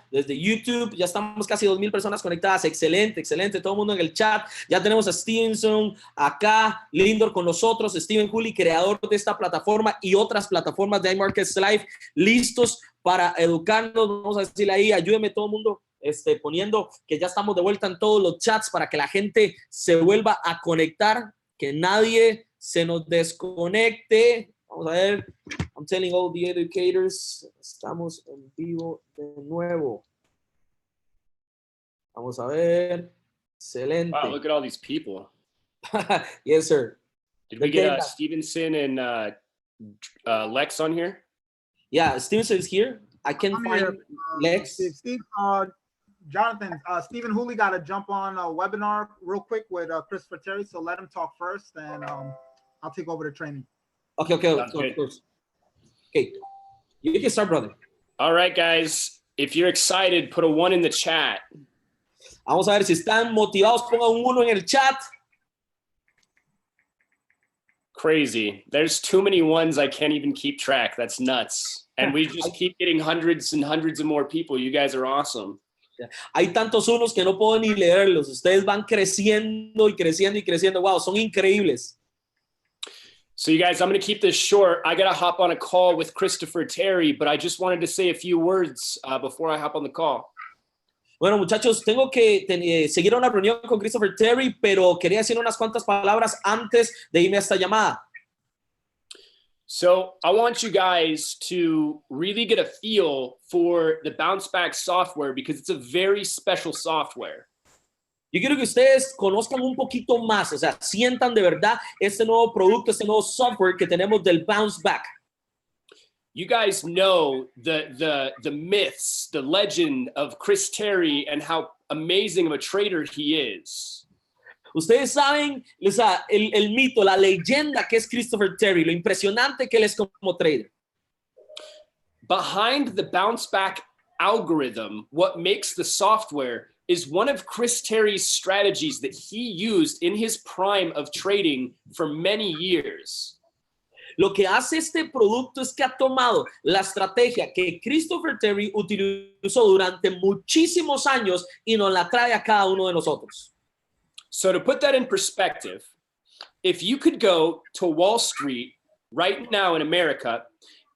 desde YouTube. Ya estamos casi 2,000 personas conectadas. Excelente, excelente. Todo el mundo en el chat. Ya tenemos a Stevenson acá, Lindor con nosotros, Steven Juli, creador de esta plataforma y otras plataformas de iMarkets Live, listos para educarnos. Vamos a decirle ahí, ayúdeme todo el mundo poniendo que ya estamos de vuelta en todos los chats para que la gente se vuelva a conectar, que nadie se nos desconecte. Vamos a ver. I'm telling all the educators, estamos en vivo de nuevo. Vamos a ver. Excelente. Wow, look at all these people. Yes, sir. Did we get Stevenson and Lex on here? Yeah, Stevenson is here. I can find here. Lex. Steve, Jonathan, Stephen Hooley got to jump on a webinar real quick with Christopher Terry, so let him talk first, and I'll take over the training. Okay, of course. Okay, you can start, brother. All right, guys. If you're excited, put a 1 in the chat. Vamos a ver si están motivados. Pongan un 1 en el chat. Crazy. There's too many ones I can't even keep track. That's nuts. And we just keep getting hundreds and hundreds of more people. You guys are awesome. Hay tantos unos que no puedo ni leerlos. Ustedes van creciendo y creciendo y creciendo. Wow, son increíbles. So you guys, I'm going to keep this short. I got to hop on a call with Christopher Terry, but I just wanted to say a few words before I hop on the call. Bueno, muchachos, tengo que seguir una reunión con Christopher Terry, pero quería decir unas cuantas palabras antes de irme a esta llamada. So I want you guys to really get a feel for the Bounceback software because it's a very special software. Yo quiero que ustedes conozcan un poquito más, o sea, sientan de verdad este nuevo producto, este nuevo software que tenemos del Bounceback. You guys know the myths, the legend of Chris Terry and how amazing of a trader he is. Ustedes saben, o sea, el mito, la leyenda que es Christopher Terry, lo impresionante que él es como trader. Behind the Bounceback algorithm, what makes the software is one of Chris Terry's strategies that he used in his prime of trading for many years. Lo que hace este producto es que ha tomado la estrategia que Christopher Terry utilizó durante muchísimos años y nos la trae a cada uno de nosotros. So to put that in perspective, if you could go to Wall Street right now in America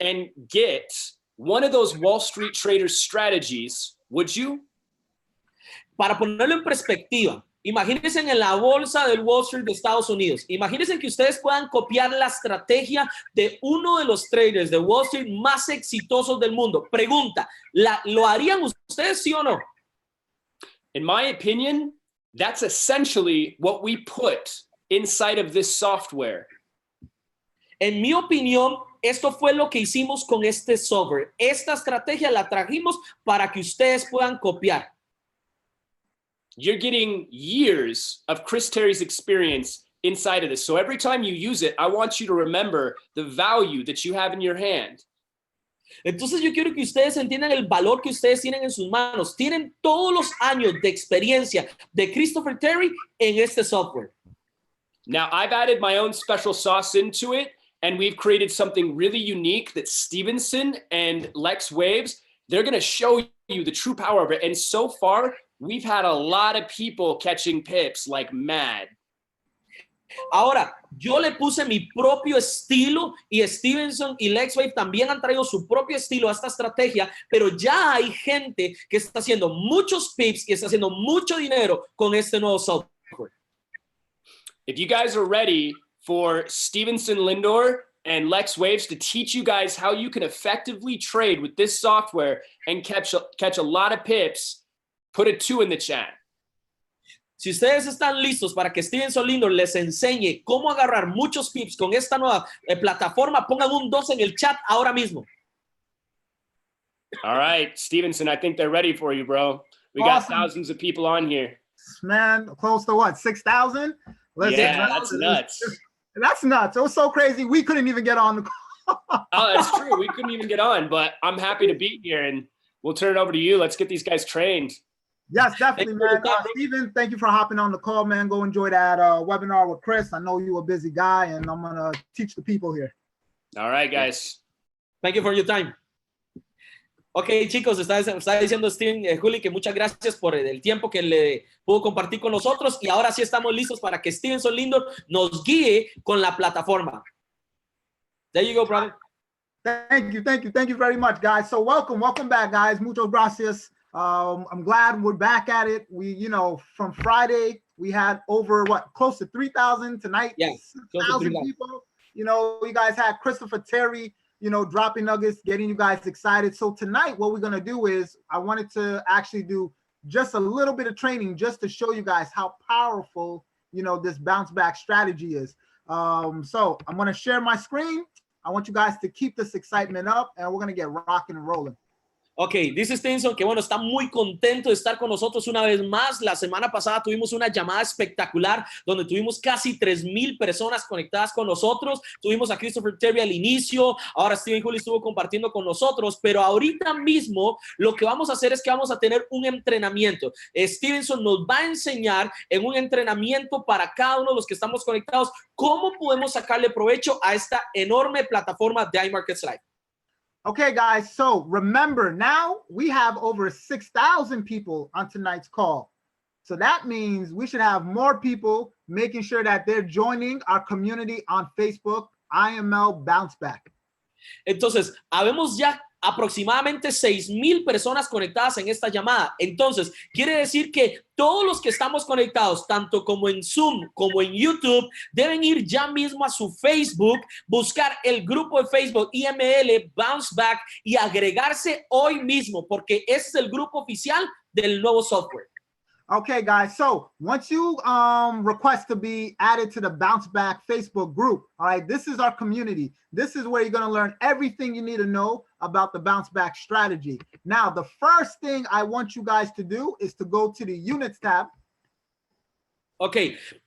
and get one of those Wall Street traders' strategies, would you? Para ponerlo en perspectiva, imagínense en la bolsa del Wall Street de Estados Unidos. Imagínense que ustedes puedan copiar la estrategia de uno de los traders de Wall Street más exitosos del mundo. Pregunta, ¿lo harían ustedes, sí o no? In my opinion, that's essentially what we put inside of this software. En mi opinión, esto fue lo que hicimos con este software. Esta estrategia la trajimos para que ustedes puedan copiar. You're getting years of Chris Terry's experience inside of this. So every time you use it, I want you to remember the value that you have in your hand. Entonces yo quiero que ustedes entiendan el valor que ustedes tienen en sus manos. Tienen todos los años de experiencia de Christopher Terry en este software. Now, I've added my own special sauce into it, and we've created something really unique that Stevenson and Lex Waves, they're going to show you the true power of it. And so far, we've had a lot of people catching pips like mad. Ahora, yo le puse mi propio estilo y Stevenson y Lexwave también han traído su propio estilo a esta estrategia, pero ya hay gente que está haciendo muchos pips y está haciendo mucho dinero con este nuevo software. If you guys are ready for Stevenson Lindor and Lex Waves to teach you guys how you can effectively trade with this software and catch a lot of pips, put a 2 in the chat. Si ustedes están listos para que Stevenson Lindor les enseñe cómo agarrar muchos pips con esta nueva plataforma, pongan un 2 en el chat ahora mismo. All right, Stevenson, I think they're ready for you, bro. We got thousands of people on here. Man, close to what, 6,000? Yeah, that's nuts. That's nuts. It was so crazy. We couldn't even get on the call. Oh, that's true. We couldn't even get on, but I'm happy to be here, and we'll turn it over to you. Let's get these guys trained. Yes, definitely, man. Steven, thank you for hopping on the call, man. Go enjoy that webinar with Chris. I know you're a busy guy, and I'm going to teach the people here. All right, guys. Thank you for your time. Ok, chicos, está diciendo Steven Juli que muchas gracias por el tiempo que le pudo compartir con nosotros y ahora sí estamos listos para que Stevenson Lindo nos guíe con la plataforma. There you go, brother. Thank you very much, guys. So welcome back, guys. Muchas gracias. I'm glad we're back at it. We, from Friday, we had over close to 3,000 tonight. Yeah, 6,000 people. You guys had Christopher Terry, dropping nuggets, getting you guys excited. So tonight, what we're gonna do is I wanted to actually do just a little bit of training just to show you guys how powerful, this bounce back strategy is. So I'm gonna share my screen. I want you guys to keep this excitement up and we're gonna get rocking and rolling. Ok, dice Stevenson que bueno, está muy contento de estar con nosotros una vez más. La semana pasada tuvimos una llamada espectacular donde tuvimos casi 3,000 personas conectadas con nosotros. Tuvimos a Christopher Terry al inicio, ahora Steven Juli estuvo compartiendo con nosotros, pero ahorita mismo lo que vamos a hacer es que vamos a tener un entrenamiento. Stevenson nos va a enseñar en un entrenamiento para cada uno de los que estamos conectados cómo podemos sacarle provecho a esta enorme plataforma de iMarkets Live. Okay, guys, so remember, now we have over 6,000 people on tonight's call. So that means we should have more people making sure that they're joining our community on Facebook, IML Bounceback. Entonces, habemos ya aproximadamente 6,000 personas conectadas en esta llamada. Entonces, quiere decir que todos los que estamos conectados, tanto como en Zoom como en YouTube, deben ir ya mismo a su Facebook, buscar el grupo de Facebook IML Bounceback y agregarse hoy mismo, porque ese es el grupo oficial del nuevo software. Okay, guys, so once you request to be added to the Bounceback Facebook group, all right, this is our community. This is where you're going to learn everything you need to know about the Bounceback strategy. Now, the first thing I want you guys to do is to go to the Units tab. Ok,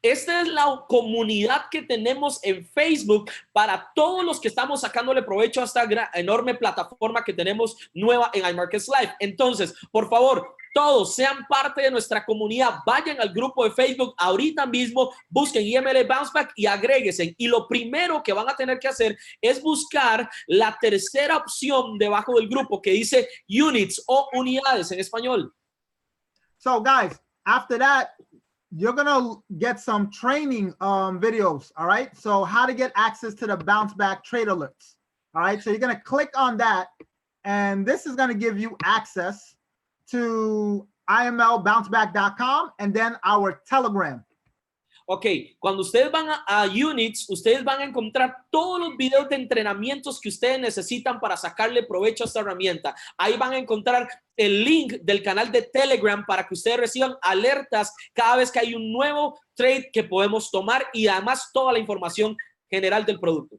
esta es la comunidad que tenemos en Facebook para todos los que estamos sacándole provecho a esta enorme plataforma que tenemos nueva en iMarkets Live. Entonces, por favor, todos sean parte de nuestra comunidad, vayan al grupo de Facebook ahorita mismo, busquen IML Bounceback y agréguense. Y lo primero que van a tener que hacer es buscar la tercera opción debajo del grupo que dice Units o unidades en español. So guys, after that, you're gonna get some training videos, all right? So how to get access to the Bounceback trade alerts, all right? So you're gonna click on that, and this is gonna give you access to imlbounceback.com and then our Telegram. Ok, cuando ustedes van a Units, ustedes van a encontrar todos los videos de entrenamientos que ustedes necesitan para sacarle provecho a esta herramienta. Ahí van a encontrar el link del canal de Telegram para que ustedes reciban alertas cada vez que hay un nuevo trade que podemos tomar y además toda la información general del producto.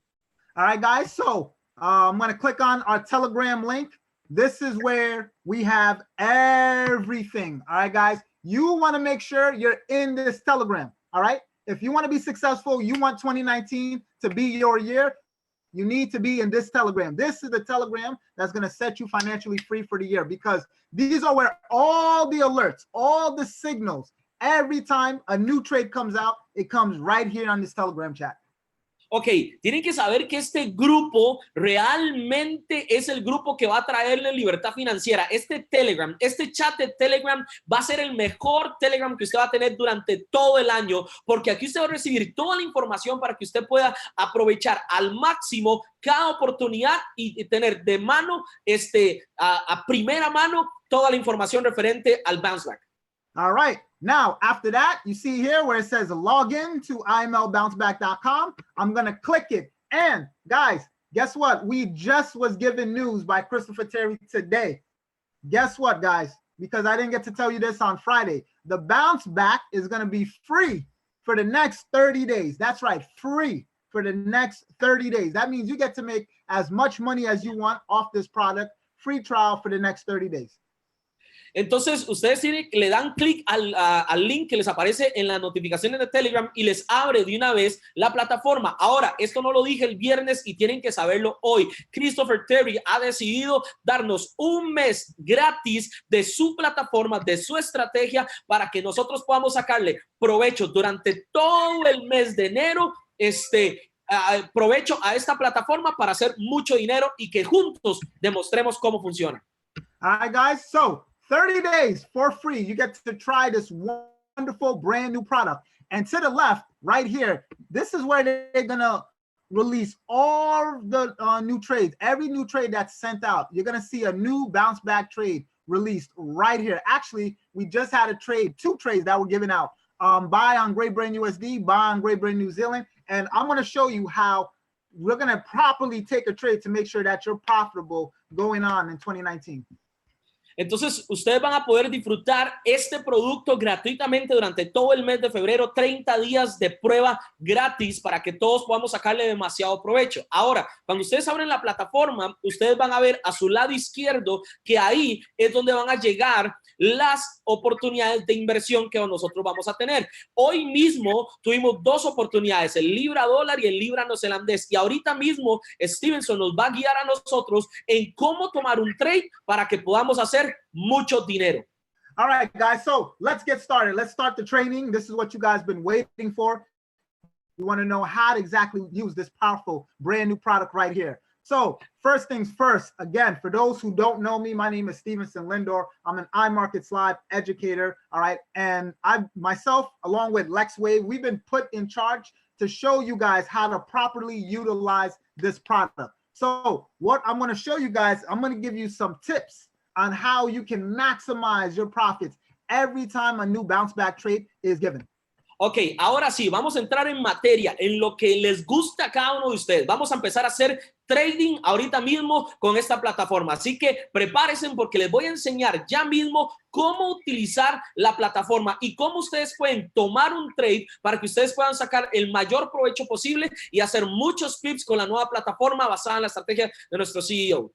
All right, guys, so I'm going to click on our Telegram link. This is where we have everything. All right, guys, you want to make sure you're in this Telegram. All right. If you want to be successful, you want 2019 to be your year, you need to be in this Telegram. This is the Telegram that's going to set you financially free for the year, because these are where all the alerts, all the signals, every time a new trade comes out, it comes right here on this Telegram chat. Ok, tienen que saber que este grupo realmente es el grupo que va a traerle libertad financiera. Este Telegram, este chat de Telegram va a ser el mejor Telegram que usted va a tener durante todo el año, porque aquí usted va a recibir toda la información para que usted pueda aprovechar al máximo cada oportunidad y tener de mano, a primera mano, toda la información referente al Bounceback. All right. Now, after that, you see here where it says log in to imlbounceback.com. I'm going to click it. And guys, guess what? We just was given news by Christopher Terry today. Guess what, guys? Because I didn't get to tell you this on Friday. The Bounceback is going to be free for the next 30 days. That's right, free for the next 30 days. That means you get to make as much money as you want off this product. Free trial for the next 30 days. Entonces, ustedes le dan clic al link que les aparece en las notificaciones de Telegram y les abre de una vez la plataforma. Ahora, esto no lo dije el viernes y tienen que saberlo hoy. Christopher Terry ha decidido darnos un mes gratis de su plataforma, de su estrategia, para que nosotros podamos sacarle provecho durante todo el mes de enero, provecho a esta plataforma para hacer mucho dinero y que juntos demostremos cómo funciona. All right, guys. So 30 days for free. You get to try this wonderful brand new product. And to the left, right here, this is where they're going to release all the new trades. Every new trade that's sent out, you're going to see a new bounce back trade released right here. Actually, we just had a trade, 2 trades that were given out. Buy on Great Britain USD, buy on Great Britain New Zealand. And I'm going to show you how we're going to properly take a trade to make sure that you're profitable going on in 2019. Entonces, ustedes van a poder disfrutar este producto gratuitamente durante todo el mes de febrero, 30 días de prueba gratis para que todos podamos sacarle demasiado provecho. Ahora, cuando ustedes abren la plataforma, ustedes van a ver a su lado izquierdo que ahí es donde van a llegar las oportunidades de inversión que nosotros vamos a tener. Hoy mismo tuvimos 2 oportunidades, el libra dólar y el libra neozelandés. Y ahorita mismo Stevenson nos va a guiar a nosotros en cómo tomar un trade para que podamos hacer mucho dinero. All right, guys. So let's get started. Let's start the training. This is what you guys been waiting for. You want to know how to exactly use this powerful brand new product right here. So first things first, again, for those who don't know me, my name is Stevenson Lindor. I'm an iMarkets Live educator. All right. And I myself, along with Lex Wave, we've been put in charge to show you guys how to properly utilize this product. So what I'm going to show you guys, I'm going to give you some tips on how you can maximize your profits every time a new bounce back trade is given. Ok, ahora sí, vamos a entrar en materia, en lo que les gusta a cada uno de ustedes. Vamos a empezar a hacer trading ahorita mismo con esta plataforma. Así que prepárense porque les voy a enseñar ya mismo cómo utilizar la plataforma y cómo ustedes pueden tomar un trade para que ustedes puedan sacar el mayor provecho posible y hacer muchos pips con la nueva plataforma basada en la estrategia de nuestro CEO.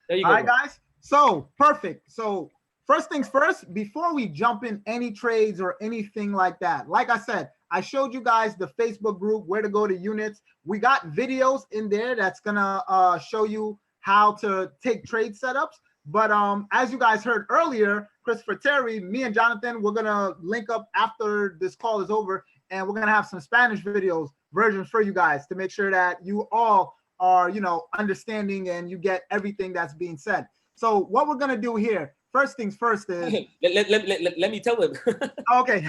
There you go. All right, guys. So perfect. So first things first, before we jump in any trades or anything like that, like I said, I showed you guys the Facebook group, where to go to units. We got videos in there that's gonna show you how to take trade setups. But as you guys heard earlier, Christopher Terry, me and Jonathan, we're gonna link up after this call is over, and we're gonna have some Spanish videos versions for you guys to make sure that you all are, you know, understanding and you get everything that's being said. So what we're gonna do here, first things first is... let me tell them. Okay.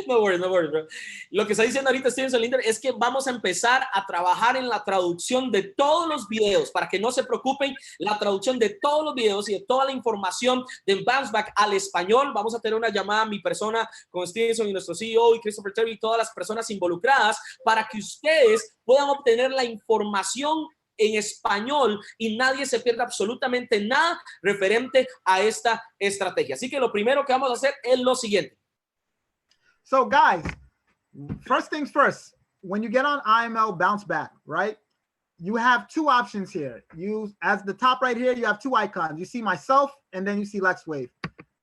No worries, bro. Lo que está diciendo ahorita Stevenson Linder es que vamos a empezar a trabajar en la traducción de todos los videos, para que no se preocupen, la traducción de todos los videos y de toda la información de Bounceback al español. Vamos a tener una llamada, mi persona, con Stevenson y nuestro CEO y Christopher Terry y todas las personas involucradas, para que ustedes puedan obtener la información en español y nadie se pierda absolutamente nada referente a esta estrategia. Así que lo primero que vamos a hacer es lo siguiente. So guys, first things first, when you get on IML Bounce Back, right? You have 2 options here. You, as the top right here, you have 2 icons. You see myself and then you see Lex Wave.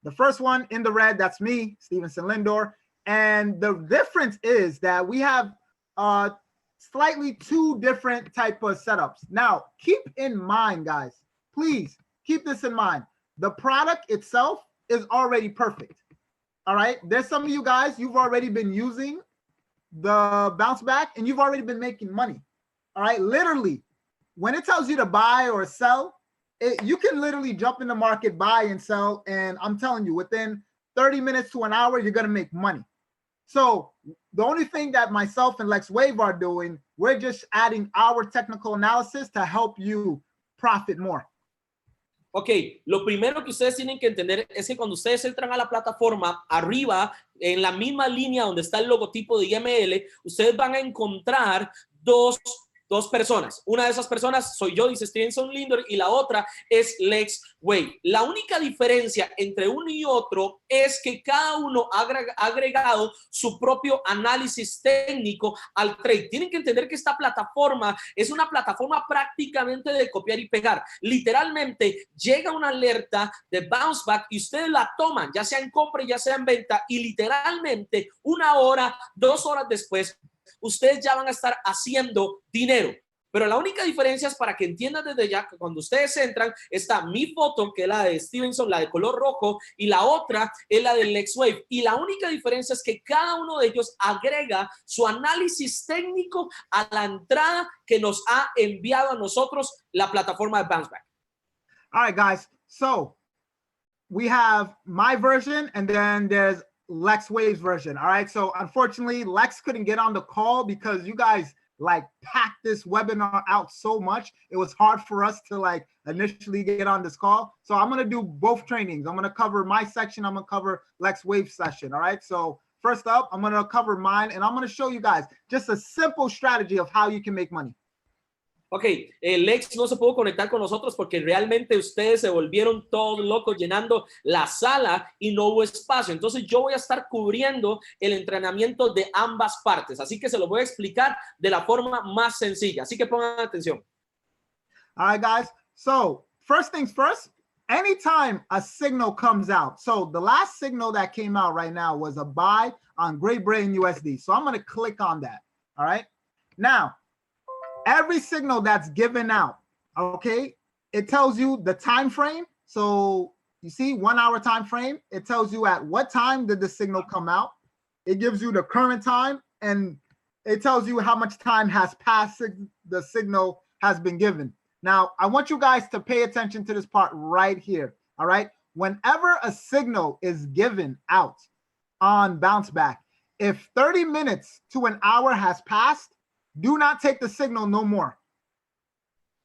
The first one in the red, that's me, Stevenson Lindor. And the difference is that we have slightly 2 different type of setups. Now, keep in mind, guys, please keep this in mind. The product itself is already perfect. All right. There's some of you guys, you've already been using the bounce back and you've already been making money. All right. Literally, when it tells you to buy or sell, you can literally jump in the market, buy and sell. And I'm telling you, within 30 minutes to an hour, you're going to make money. So the only thing that myself and Lex Wave are doing, we're just adding our technical analysis to help you profit more. Ok, lo primero que ustedes tienen que entender es que cuando ustedes entran a la plataforma, arriba, en la misma línea donde está el logotipo de IML, ustedes van a encontrar dos personas. Una de esas personas soy yo, dice Stevenson Lindor, y la otra es Lex Wave. La única diferencia entre uno y otro es que cada uno ha agregado su propio análisis técnico al trade. Tienen que entender que esta plataforma es una plataforma prácticamente de copiar y pegar. Literalmente llega una alerta de bounce back y ustedes la toman, ya sea en compra, ya sea en venta, y literalmente 1 hora, 2 horas después, ustedes ya van a estar haciendo dinero. Pero la única diferencia es, para que entiendan desde ya, que cuando ustedes entran, está mi foto, que es la de Stevenson, la de color rojo, y la otra es la de Lex Wave. Y la única diferencia es que cada uno de ellos agrega su análisis técnico a la entrada que nos ha enviado a nosotros la plataforma de Bounceback. All right, guys. So we have my version, and then there's Lex Wave's version. All right. So unfortunately, Lex couldn't get on the call because you guys like packed this webinar out so much. It was hard for us to like initially get on this call. So I'm going to do both trainings. I'm going to cover my section. I'm going to cover Lex Wave's session. All right. So first up, I'm going to cover mine, and I'm going to show you guys just a simple strategy of how you can make money. Ok, Lex no se pudo conectar con nosotros porque realmente ustedes se volvieron todos locos llenando la sala y no hubo espacio. Entonces yo voy a estar cubriendo el entrenamiento de ambas partes. Así que se lo voy a explicar de la forma más sencilla. Así que pongan atención. All right, guys. So first things first, anytime a signal comes out. So the last signal that came out right now was a buy on Great Britain USD. So I'm going to click on that. All right. Now, every signal that's given out, okay, it tells you the time frame. So you see 1 hour time frame. It tells you at what time did the signal come out. It gives you the current time, and it tells you how much time has passed the signal has been given. Now, I want you guys to pay attention to this part right here. All right. Whenever a signal is given out on Bounceback, if 30 minutes to an hour has passed, do not take the signal no more.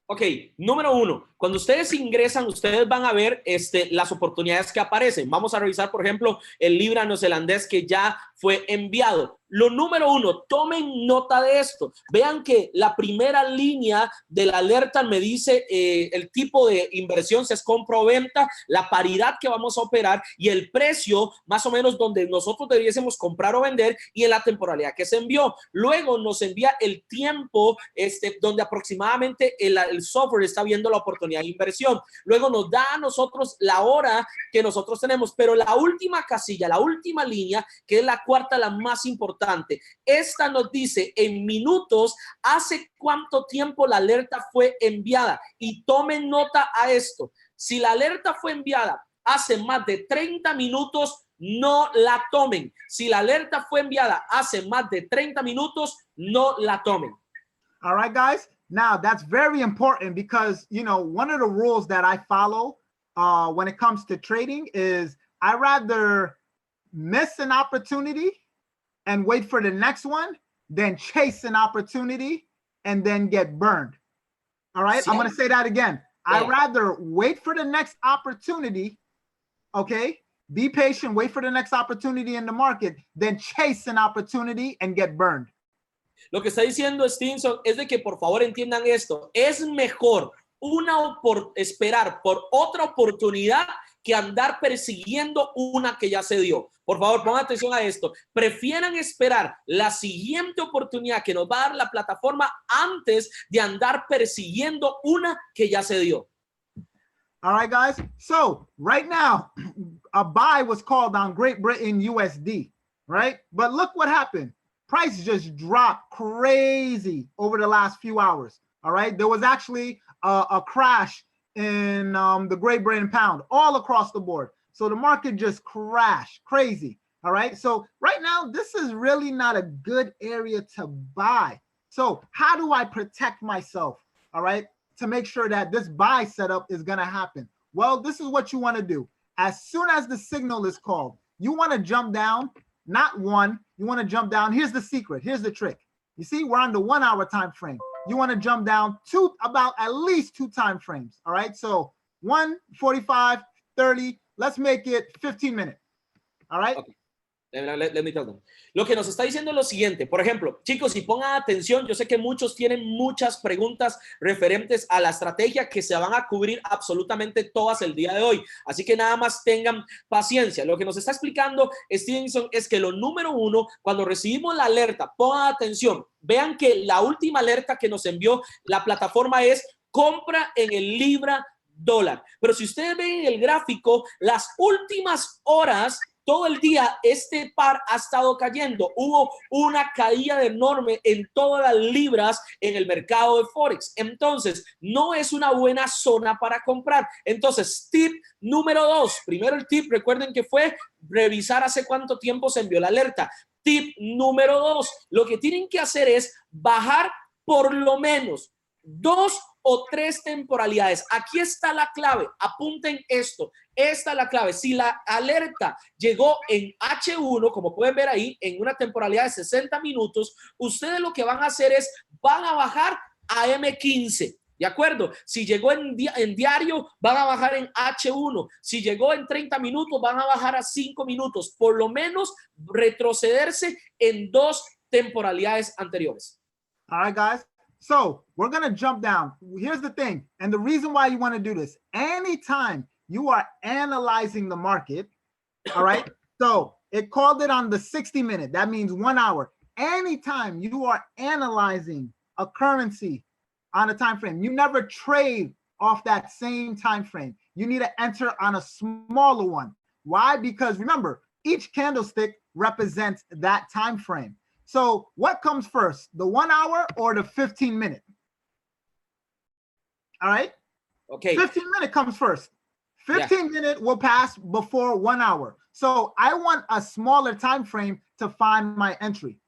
Ok, número uno, cuando ustedes ingresan, ustedes van a ver las oportunidades que aparecen. Vamos a revisar, por ejemplo, el libra neozelandés que ya fue enviado. Lo número uno, tomen nota de esto. Vean que la primera línea de la alerta me dice el tipo de inversión, si es compra o venta, la paridad que vamos a operar y el precio más o menos donde nosotros debiésemos comprar o vender y en la temporalidad que se envió. Luego nos envía el tiempo donde aproximadamente el software está viendo la oportunidad de inversión. Luego nos da a nosotros la hora que nosotros tenemos, pero la última casilla, la última línea, que es la cuarta, la más importante, esta nos dice en minutos hace cuánto tiempo la alerta fue enviada. Y tomen nota a esto. Si la alerta fue enviada hace más de 30 minutos, no la tomen. Si la alerta fue enviada hace más de 30 minutos, no la tomen. All right, guys. Now, that's very important because, you know, one of the rules that I follow when it comes to trading is I rather miss an opportunity and wait for the next one than chase an opportunity and then get burned. All right, I'm going to say that again. Yeah. I rather wait for the next opportunity, okay? Be patient, wait for the next opportunity in the market, than chase an opportunity and get burned. Lo que está diciendo Stevenson es de que por favor entiendan esto. Es mejor esperar por otra oportunidad que andar persiguiendo una que ya se dio. Por favor, pongan atención a esto. Prefieran esperar la siguiente oportunidad que nos va a dar la plataforma antes de andar persiguiendo una que ya se dio. All right, guys. So right now, a buy was called on Great Britain USD, right? But look what happened. Price just dropped crazy over the last few hours. All right. There was actually a crash in the Great Britain pound all across the board. So the market just crashed crazy. All right. So right now, this is really not a good area to buy. So how do I protect myself? All right. To make sure that this buy setup is going to happen. Well, this is what you want to do. As soon as the signal is called, you want to jump down, not one. You want to jump down. Here's the secret. Here's the trick. You see, we're on the 1 hour time frame. You want to jump down about at least 2 time frames. All right. So 1, 45, 30. Let's make it 15 minutes. All right. Okay. Let me tell them. Lo que nos está diciendo es lo siguiente. Por ejemplo, chicos, si pongan atención, yo sé que muchos tienen muchas preguntas referentes a la estrategia que se van a cubrir absolutamente todas el día de hoy. Así que nada más tengan paciencia. Lo que nos está explicando Stevenson es que lo número uno, cuando recibimos la alerta, pongan atención. Vean que la última alerta que nos envió la plataforma es compra en el libra dólar. Pero si ustedes ven en el gráfico, las últimas horas, todo el día este par ha estado cayendo. Hubo una caída enorme en todas las libras en el mercado de Forex. Entonces, no es una buena zona para comprar. Entonces, tip número 2. Primero el tip, recuerden que fue revisar hace cuánto tiempo se envió la alerta. Tip número 2. Lo que tienen que hacer es bajar por lo menos 2 o 3 temporalidades. Aquí está la clave. Apunten esto. Esta es la clave. Si la alerta llegó en H1, como pueden ver ahí, en una temporalidad de 60 minutos, ustedes lo que van a hacer es, van a bajar a M15. ¿De acuerdo? Si llegó en diario, van a bajar en H1. Si llegó en 30 minutos, van a bajar a 5 minutos. Por lo menos retrocederse en 2 temporalidades anteriores. All right, guys. So we're going to jump down. Here's the thing. And the reason why you want to do this, anytime you are analyzing the market, all right? So it called it on the 60-minute. That means 1 hour. Anytime you are analyzing a currency on a time frame, you never trade off that same time frame. You need to enter on a smaller one. Why? Because remember, each candlestick represents that time frame. So what comes first, the 1 hour or the 15-minute? All right. Okay. 15-minute comes first. 15-minute will pass before 1 hour. So I want a smaller time frame to find my entry.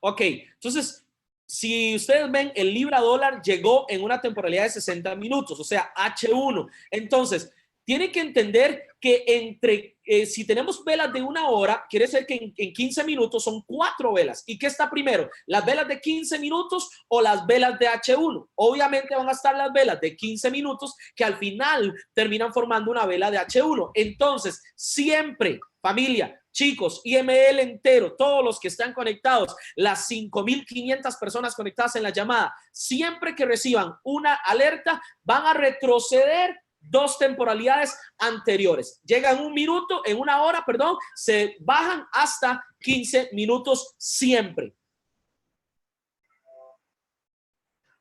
Ok, entonces, si ustedes ven, el libra dólar llegó en una temporalidad de 60 minutos, o sea, H1. Entonces, tienen que entender que entre, si tenemos velas de 1 hora, quiere decir que en 15 minutos son 4 velas. ¿Y qué está primero? ¿Las velas de 15 minutos o las velas de H1? Obviamente van a estar las velas de 15 minutos que al final terminan formando una vela de H1. Entonces, siempre, familia, chicos, IML entero, todos los que están conectados, las 5,500 personas conectadas en la llamada, siempre que reciban una alerta, van a retroceder 2 temporalidades anteriores. Llegan 1 minuto, en 1 hora, perdón, se bajan hasta 15 minutos siempre.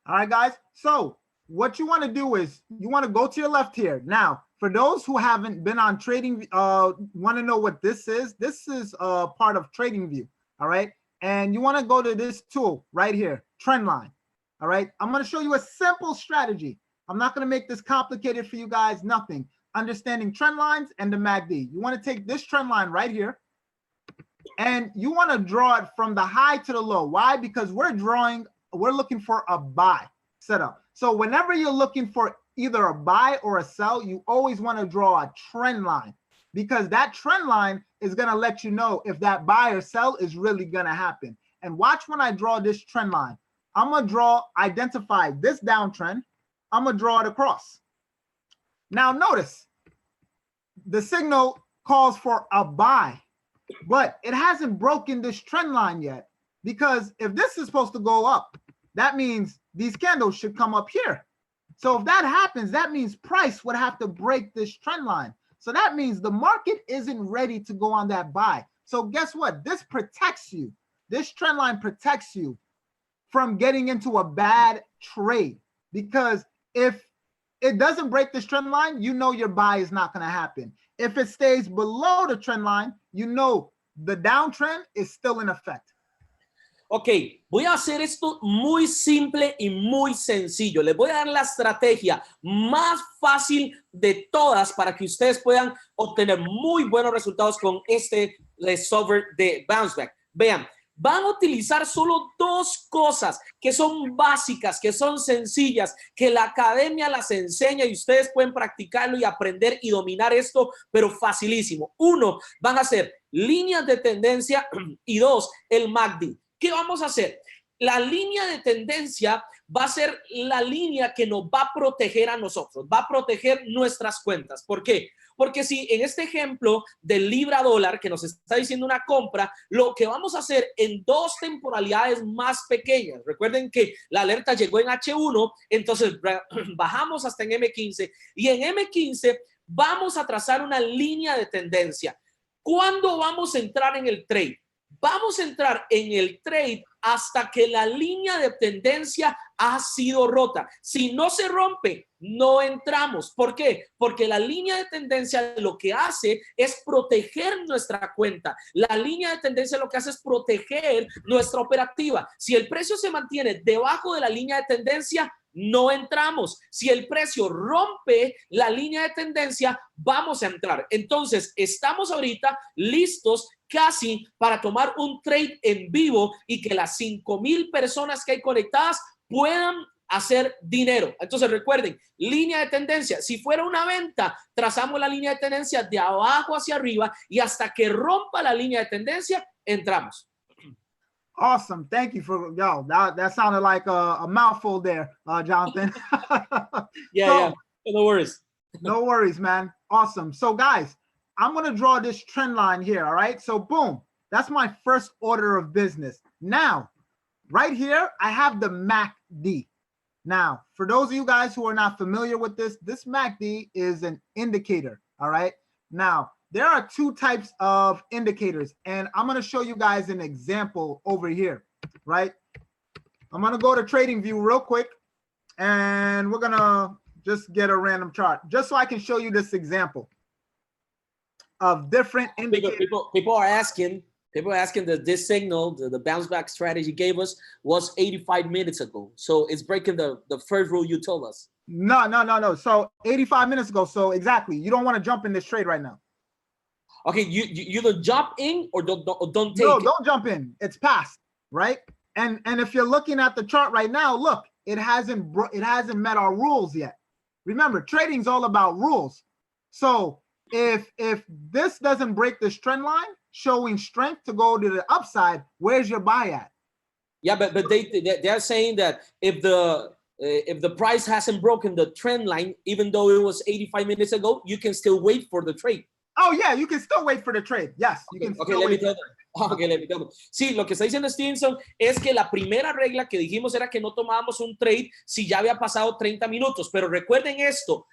All right, guys. So what you want to do is you want to go to your left here. Now, for those who haven't been on trading, want to know what this is part of TradingView. All right. And you want to go to this tool right here, Trendline. All right. I'm going to show you a simple strategy. I'm not going to make this complicated for you guys, nothing. Understanding trend lines and the MACD. You want to take this trend line right here and you want to draw it from the high to the low. Why? Because we're looking for a buy setup. So whenever you're looking for either a buy or a sell, you always want to draw a trend line because that trend line is going to let you know if that buy or sell is really going to happen. And watch when I draw this trend line. I'm going to identify this downtrend. I'm going to draw it across. Now notice the signal calls for a buy, but it hasn't broken this trend line yet because if this is supposed to go up, that means these candles should come up here. So if that happens, that means price would have to break this trend line. So that means the market isn't ready to go on that buy. So guess what? This protects you. This trend line protects you from getting into a bad trade because if it doesn't break this trend line, you know your buy is not going to happen. If it stays below the trend line, you know the downtrend is still in effect. Ok, voy a hacer esto muy simple y muy sencillo. Les voy a dar la estrategia más fácil de todas para que ustedes puedan obtener muy buenos resultados con este software de Bounceback. Vean. Van a utilizar solo 2 cosas que son básicas, que son sencillas, que la academia las enseña y ustedes pueden practicarlo y aprender y dominar esto, pero facilísimo. 1, van a ser líneas de tendencia y 2, el MACD. ¿Qué vamos a hacer? La línea de tendencia va a ser la línea que nos va a proteger a nosotros, va a proteger nuestras cuentas. ¿Por qué? Porque si en este ejemplo del libra dólar que nos está diciendo una compra, lo que vamos a hacer en 2 temporalidades más pequeñas, recuerden que la alerta llegó en H1, entonces bajamos hasta en M15 y en M15 vamos a trazar una línea de tendencia. ¿Cuándo vamos a entrar en el trade? Vamos a entrar en el trade hasta que la línea de tendencia ha sido rota. Si no se rompe, no entramos. ¿Por qué? Porque la línea de tendencia lo que hace es proteger nuestra cuenta. La línea de tendencia lo que hace es proteger nuestra operativa. Si el precio se mantiene debajo de la línea de tendencia, no entramos. Si el precio rompe la línea de tendencia, vamos a entrar. Entonces, estamos ahorita listos casi para tomar un trade en vivo y que las 5,000 personas que hay conectadas puedan hacer dinero. Entonces recuerden, línea de tendencia. Si fuera una venta, trazamos la línea de tendencia de abajo hacia arriba y hasta que rompa la línea de tendencia, entramos. Awesome. Thank you for, yo, that sounded like a mouthful there, Jonathan. Yeah. No worries. No worries, man. Awesome. So guys, I'm going to draw this trend line here. All right. So boom, that's my first order of business. Now, right here, I have the MACD. Now, for those of you guys who are not familiar with this MACD is an indicator. All right. Now, there are two types of indicators, and I'm going to show you guys an example over here, right? I'm going to go to TradingView real quick, and we're going to just get a random chart just so I can show you this example of different indicators. People are asking that this signal, the bounce back strategy gave us, was 85 minutes ago. So it's breaking the first rule you told us. No. So 85 minutes ago. So exactly. You don't want to jump in this trade right now. Okay, you don't jump in or don't take it. Don't jump in. It's past, right? And if you're looking at the chart right now, look, it hasn't met our rules yet. Remember, trading's all about rules. So if this doesn't break this trend line, showing strength to go to the upside, where's your buy at? Yeah, but they're saying that if the price hasn't broken the trend line, even though it was 85 minutes ago, you can still wait for the trade. Oh, yeah, you can still wait for the trade. Yes, you can still wait. Okay, let me tell you. Sí, lo que está diciendo Stevenson es que la primera regla que dijimos era que no tomábamos un trade si ya había pasado 30 minutos. Pero recuerden esto,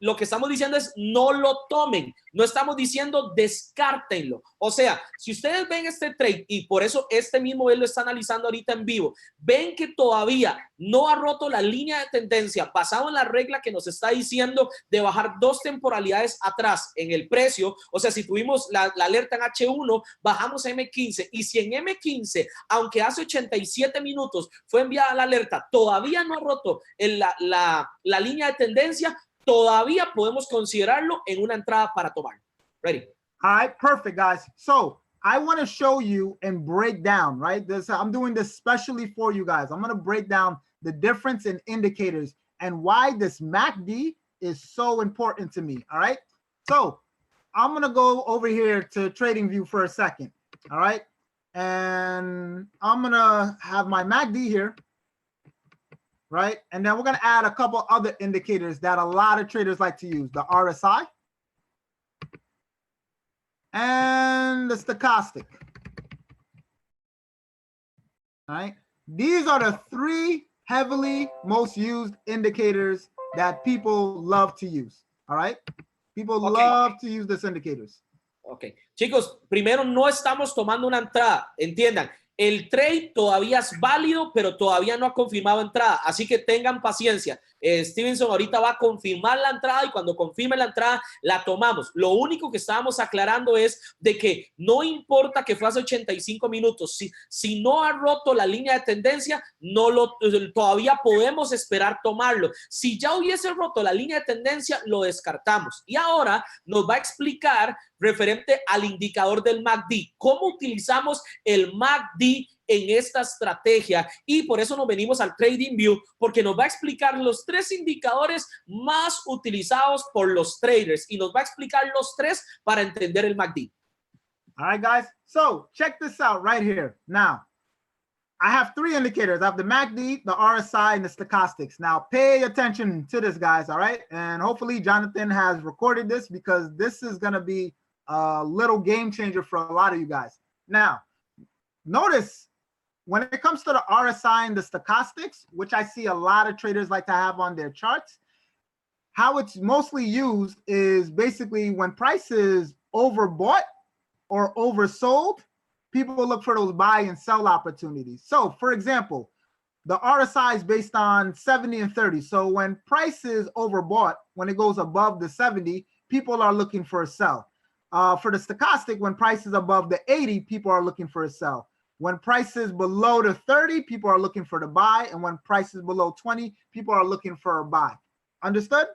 lo que estamos diciendo es no lo tomen. No estamos diciendo descártenlo. O sea, si ustedes ven este trade y por eso este mismo él lo está analizando ahorita en vivo, ven que todavía no ha roto la línea de tendencia basado en la regla que nos está diciendo de bajar 2 temporalidades atrás en el precio. O sea, si tuvimos la alerta en H1, bajamos a M15 y si en M15, aunque hace 87 minutos fue enviada la alerta, todavía no ha roto la línea de tendencia, todavía podemos considerarlo en una entrada para tomar. Ready? All right, perfect, guys. So I want to show you and break down, right? I'm doing this specially for you guys. I'm going to break down the difference in indicators and why this MACD is so important to me. All right. So I'm going to go over here to TradingView for a second. All right. And I'm going to have my MACD here. Right. And then we're going to add a couple other indicators that a lot of traders like to use. The RSI and the stochastic. All right. These are the 3 heavily most used indicators that people love to use. All right. People love to use these indicators. Ok. Chicos, primero no estamos tomando una entrada. Entiendan, el trade todavía es válido, pero todavía no ha confirmado entrada. Así que tengan paciencia. Stevenson ahorita va a confirmar la entrada y cuando confirme la entrada, la tomamos. Lo único que estábamos aclarando es de que no importa que fue hace 85 minutos. Si no ha roto la línea de tendencia, todavía podemos esperar tomarlo. Si ya hubiese roto la línea de tendencia, lo descartamos. Y ahora nos va a explicar referente al indicador del MACD. ¿Cómo utilizamos el MACD en esta estrategia? Y por eso nos venimos al TradingView, porque nos va a explicar los 3 indicadores más utilizados por los traders y nos va a explicar los 3 para entender el MACD. All right, guys. So check this out right here. Now, I have 3 indicators. I have the MACD, the RSI, and the stochastics. Now, pay attention to this, guys. All right. And hopefully Jonathan has recorded this because this is going to be a little game changer for a lot of you guys. Now, notice when it comes to the RSI and the stochastics, which I see a lot of traders like to have on their charts, how it's mostly used is basically when price is overbought or oversold, people will look for those buy and sell opportunities. So for example, the RSI is based on 70 and 30. So when price is overbought, when it goes above the 70, people are looking for a sell. For the stochastic, when price is above the 80, people are looking for a sell. When price is below the 30, people are looking for the buy. And when price is below 20, people are looking for a buy. Understood?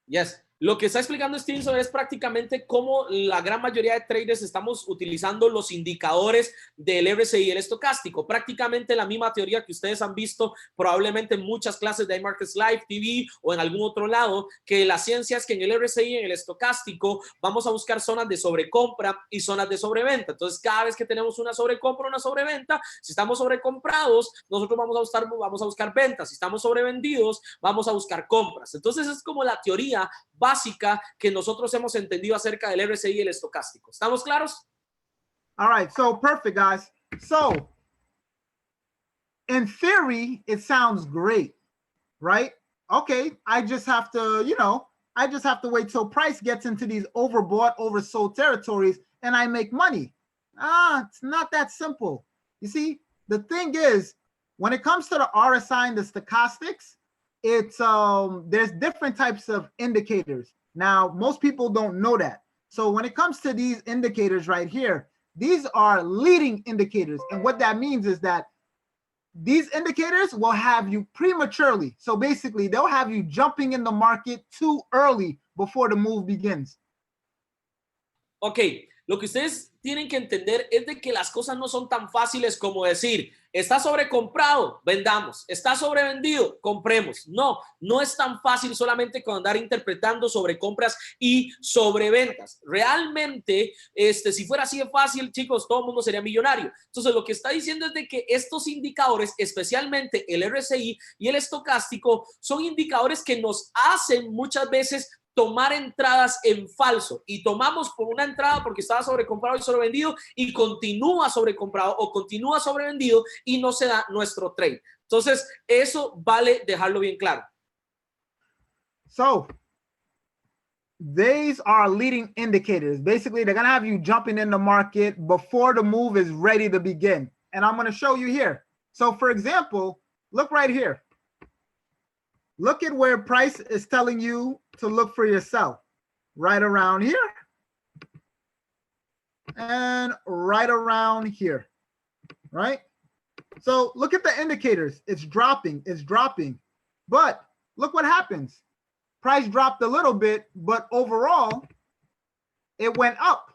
Yes. Lo que está explicando Stevenson es prácticamente cómo la gran mayoría de traders estamos utilizando los indicadores del RSI y el estocástico. Prácticamente la misma teoría que ustedes han visto probablemente en muchas clases de iMarkets Live TV o en algún otro lado, que la ciencia es que en el RSI y en el estocástico vamos a buscar zonas de sobrecompra y zonas de sobreventa. Entonces, cada vez que tenemos una sobrecompra o una sobreventa, si estamos sobrecomprados, nosotros vamos a buscar ventas. Si estamos sobrevendidos, vamos a buscar compras. Entonces, es como la teoría básica que nosotros hemos entendido acerca del RSI y el estocástico. ¿Estamos claros? All right, so perfect, guys. So, in theory, it sounds great, right? Okay, I just have to, I just have to wait till price gets into these overbought, oversold territories and I make money. It's not that simple. You see, the thing is, when it comes to the RSI and the stochastics, it's there's different types of indicators. Now, most people don't know that. So when it comes to these indicators right here, these are leading indicators. And what that means is that these indicators will have you prematurely. So basically, they'll have you jumping in the market too early before the move begins. Ok, lo que ustedes tienen que entender es de que las cosas no son tan fáciles como decir, está sobrecomprado, vendamos, está sobrevendido, compremos. No, no es tan fácil solamente con andar interpretando sobrecompras y sobreventas. Realmente, si fuera así de fácil, chicos, todo el mundo sería millonario. Entonces, lo que está diciendo es de que estos indicadores, especialmente el RSI y el estocástico, son indicadores que nos hacen muchas veces tomar entradas en falso, y tomamos por una entrada porque estaba sobrecomprado y sobrevendido y continúa sobrecomprado o continúa sobrevendido y no se da nuestro trade. Entonces, eso vale dejarlo bien claro. So, these are leading indicators. Basically, they're going to have you jumping in the market before the move is ready to begin. And I'm going to show you here. So, for example, look right here. Look at where price is telling you to look for your sell. Right around here. And right around here. Right? So look at the indicators. It's dropping. It's dropping. But look what happens. Price dropped a little bit, but overall, it went up.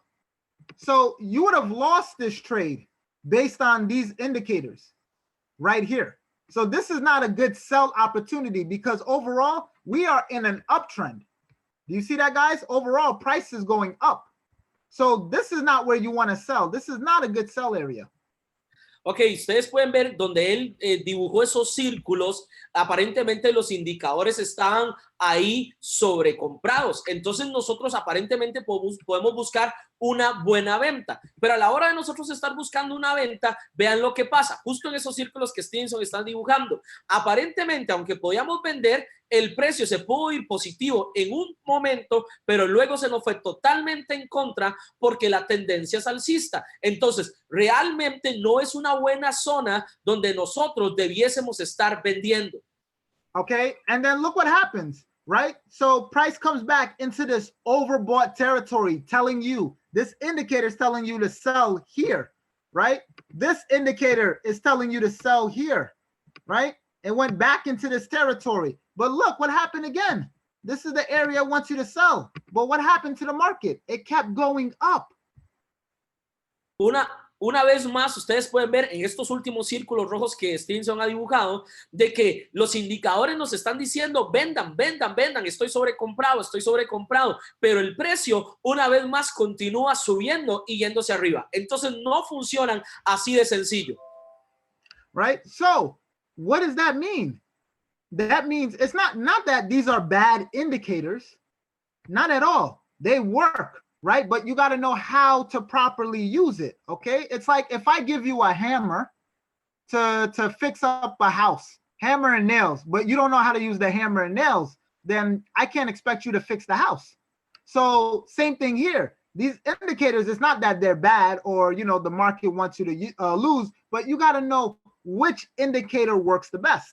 So you would have lost this trade based on these indicators right here. So this is not a good sell opportunity because overall, we are in an uptrend. Do you see that, guys? Overall, price is going up. So this is not where you want to sell. This is not a good sell area. Ok, ustedes pueden ver donde él dibujó esos círculos, aparentemente los indicadores estaban ahí sobrecomprados. Entonces nosotros aparentemente podemos buscar una buena venta. Pero a la hora de nosotros estar buscando una venta, vean lo que pasa. Justo en esos círculos que Stevenson está dibujando. Aparentemente, aunque podíamos vender, el precio se pudo ir positivo en un momento, pero luego se nos fue totalmente en contra porque la tendencia es alcista. Entonces, realmente no es una buena zona donde nosotros debiésemos estar vendiendo. Okay, and then look what happens, right? So price comes back into this overbought territory, telling you, this indicator is telling you to sell here, right? This indicator is telling you to sell here, right? It went back into this territory. But look what happened again. This is the area it wants you to sell. But what happened to the market? It kept going up. Una vez más, ustedes pueden ver en estos últimos círculos rojos que Stevenson ha dibujado, de que los indicadores nos están diciendo, vendan, vendan, vendan, estoy sobrecomprado, pero el precio una vez más continúa subiendo y yéndose arriba. Entonces no funcionan así de sencillo. Right? So, what does that mean? That means it's not that these are bad indicators, not at all. They work. Right? But you got to know how to properly use it. Okay. It's like if I give you a hammer to fix up a house, hammer and nails, but you don't know how to use the hammer and nails, then I can't expect you to fix the house. So same thing here. These indicators, it's not that they're bad or, the market wants you to lose, but you got to know which indicator works the best.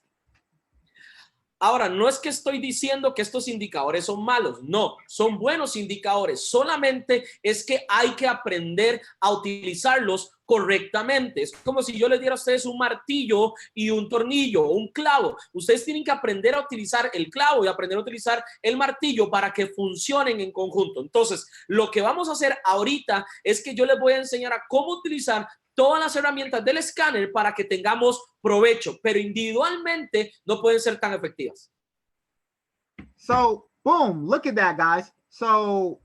Ahora, no es que estoy diciendo que estos indicadores son malos, no, son buenos indicadores, solamente es que hay que aprender a utilizarlos correctamente. Es como si yo les diera a ustedes un martillo y un tornillo o un clavo. Ustedes tienen que aprender a utilizar el clavo y aprender a utilizar el martillo para que funcionen en conjunto. Entonces, lo que vamos a hacer ahorita es que yo les voy a enseñar a cómo utilizar todas las herramientas del escáner para que tengamos provecho, pero individualmente no pueden ser tan efectivas. So, boom, look at that, guys. So,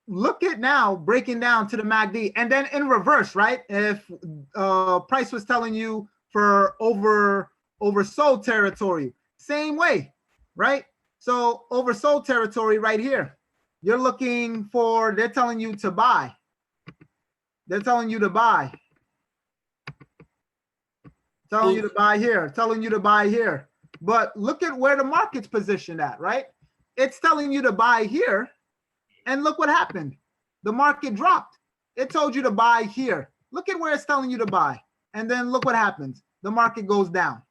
look at now breaking down to the MACD, and then in reverse, right? If price was telling you for oversold territory, same way, right? So, oversold territory right here, you're looking for, they're telling you to buy. They're telling you to buy. Telling you to buy here, telling you to buy here. But look at where the market's positioned at, right? It's telling you to buy here. And look what happened. The market dropped. It told you to buy here. Look at where it's telling you to buy. And then look what happens. The market goes down.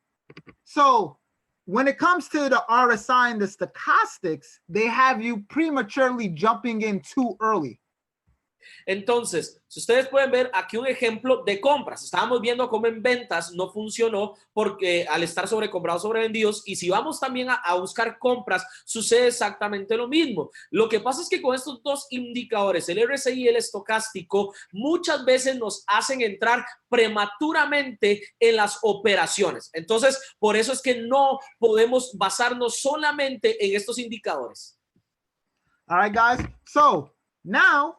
So when it comes to the RSI and the stochastics, they have you prematurely jumping in too early. Entonces, si ustedes pueden ver aquí un ejemplo de compras, estábamos viendo cómo en ventas no funcionó porque al estar sobrecomprados, sobrevendidos, y si vamos también a buscar compras, sucede exactamente lo mismo. Lo que pasa es que con estos dos indicadores, el RSI y el estocástico, muchas veces nos hacen entrar prematuramente en las operaciones. Entonces, por eso es que no podemos basarnos solamente en estos indicadores. All right, guys. So, now,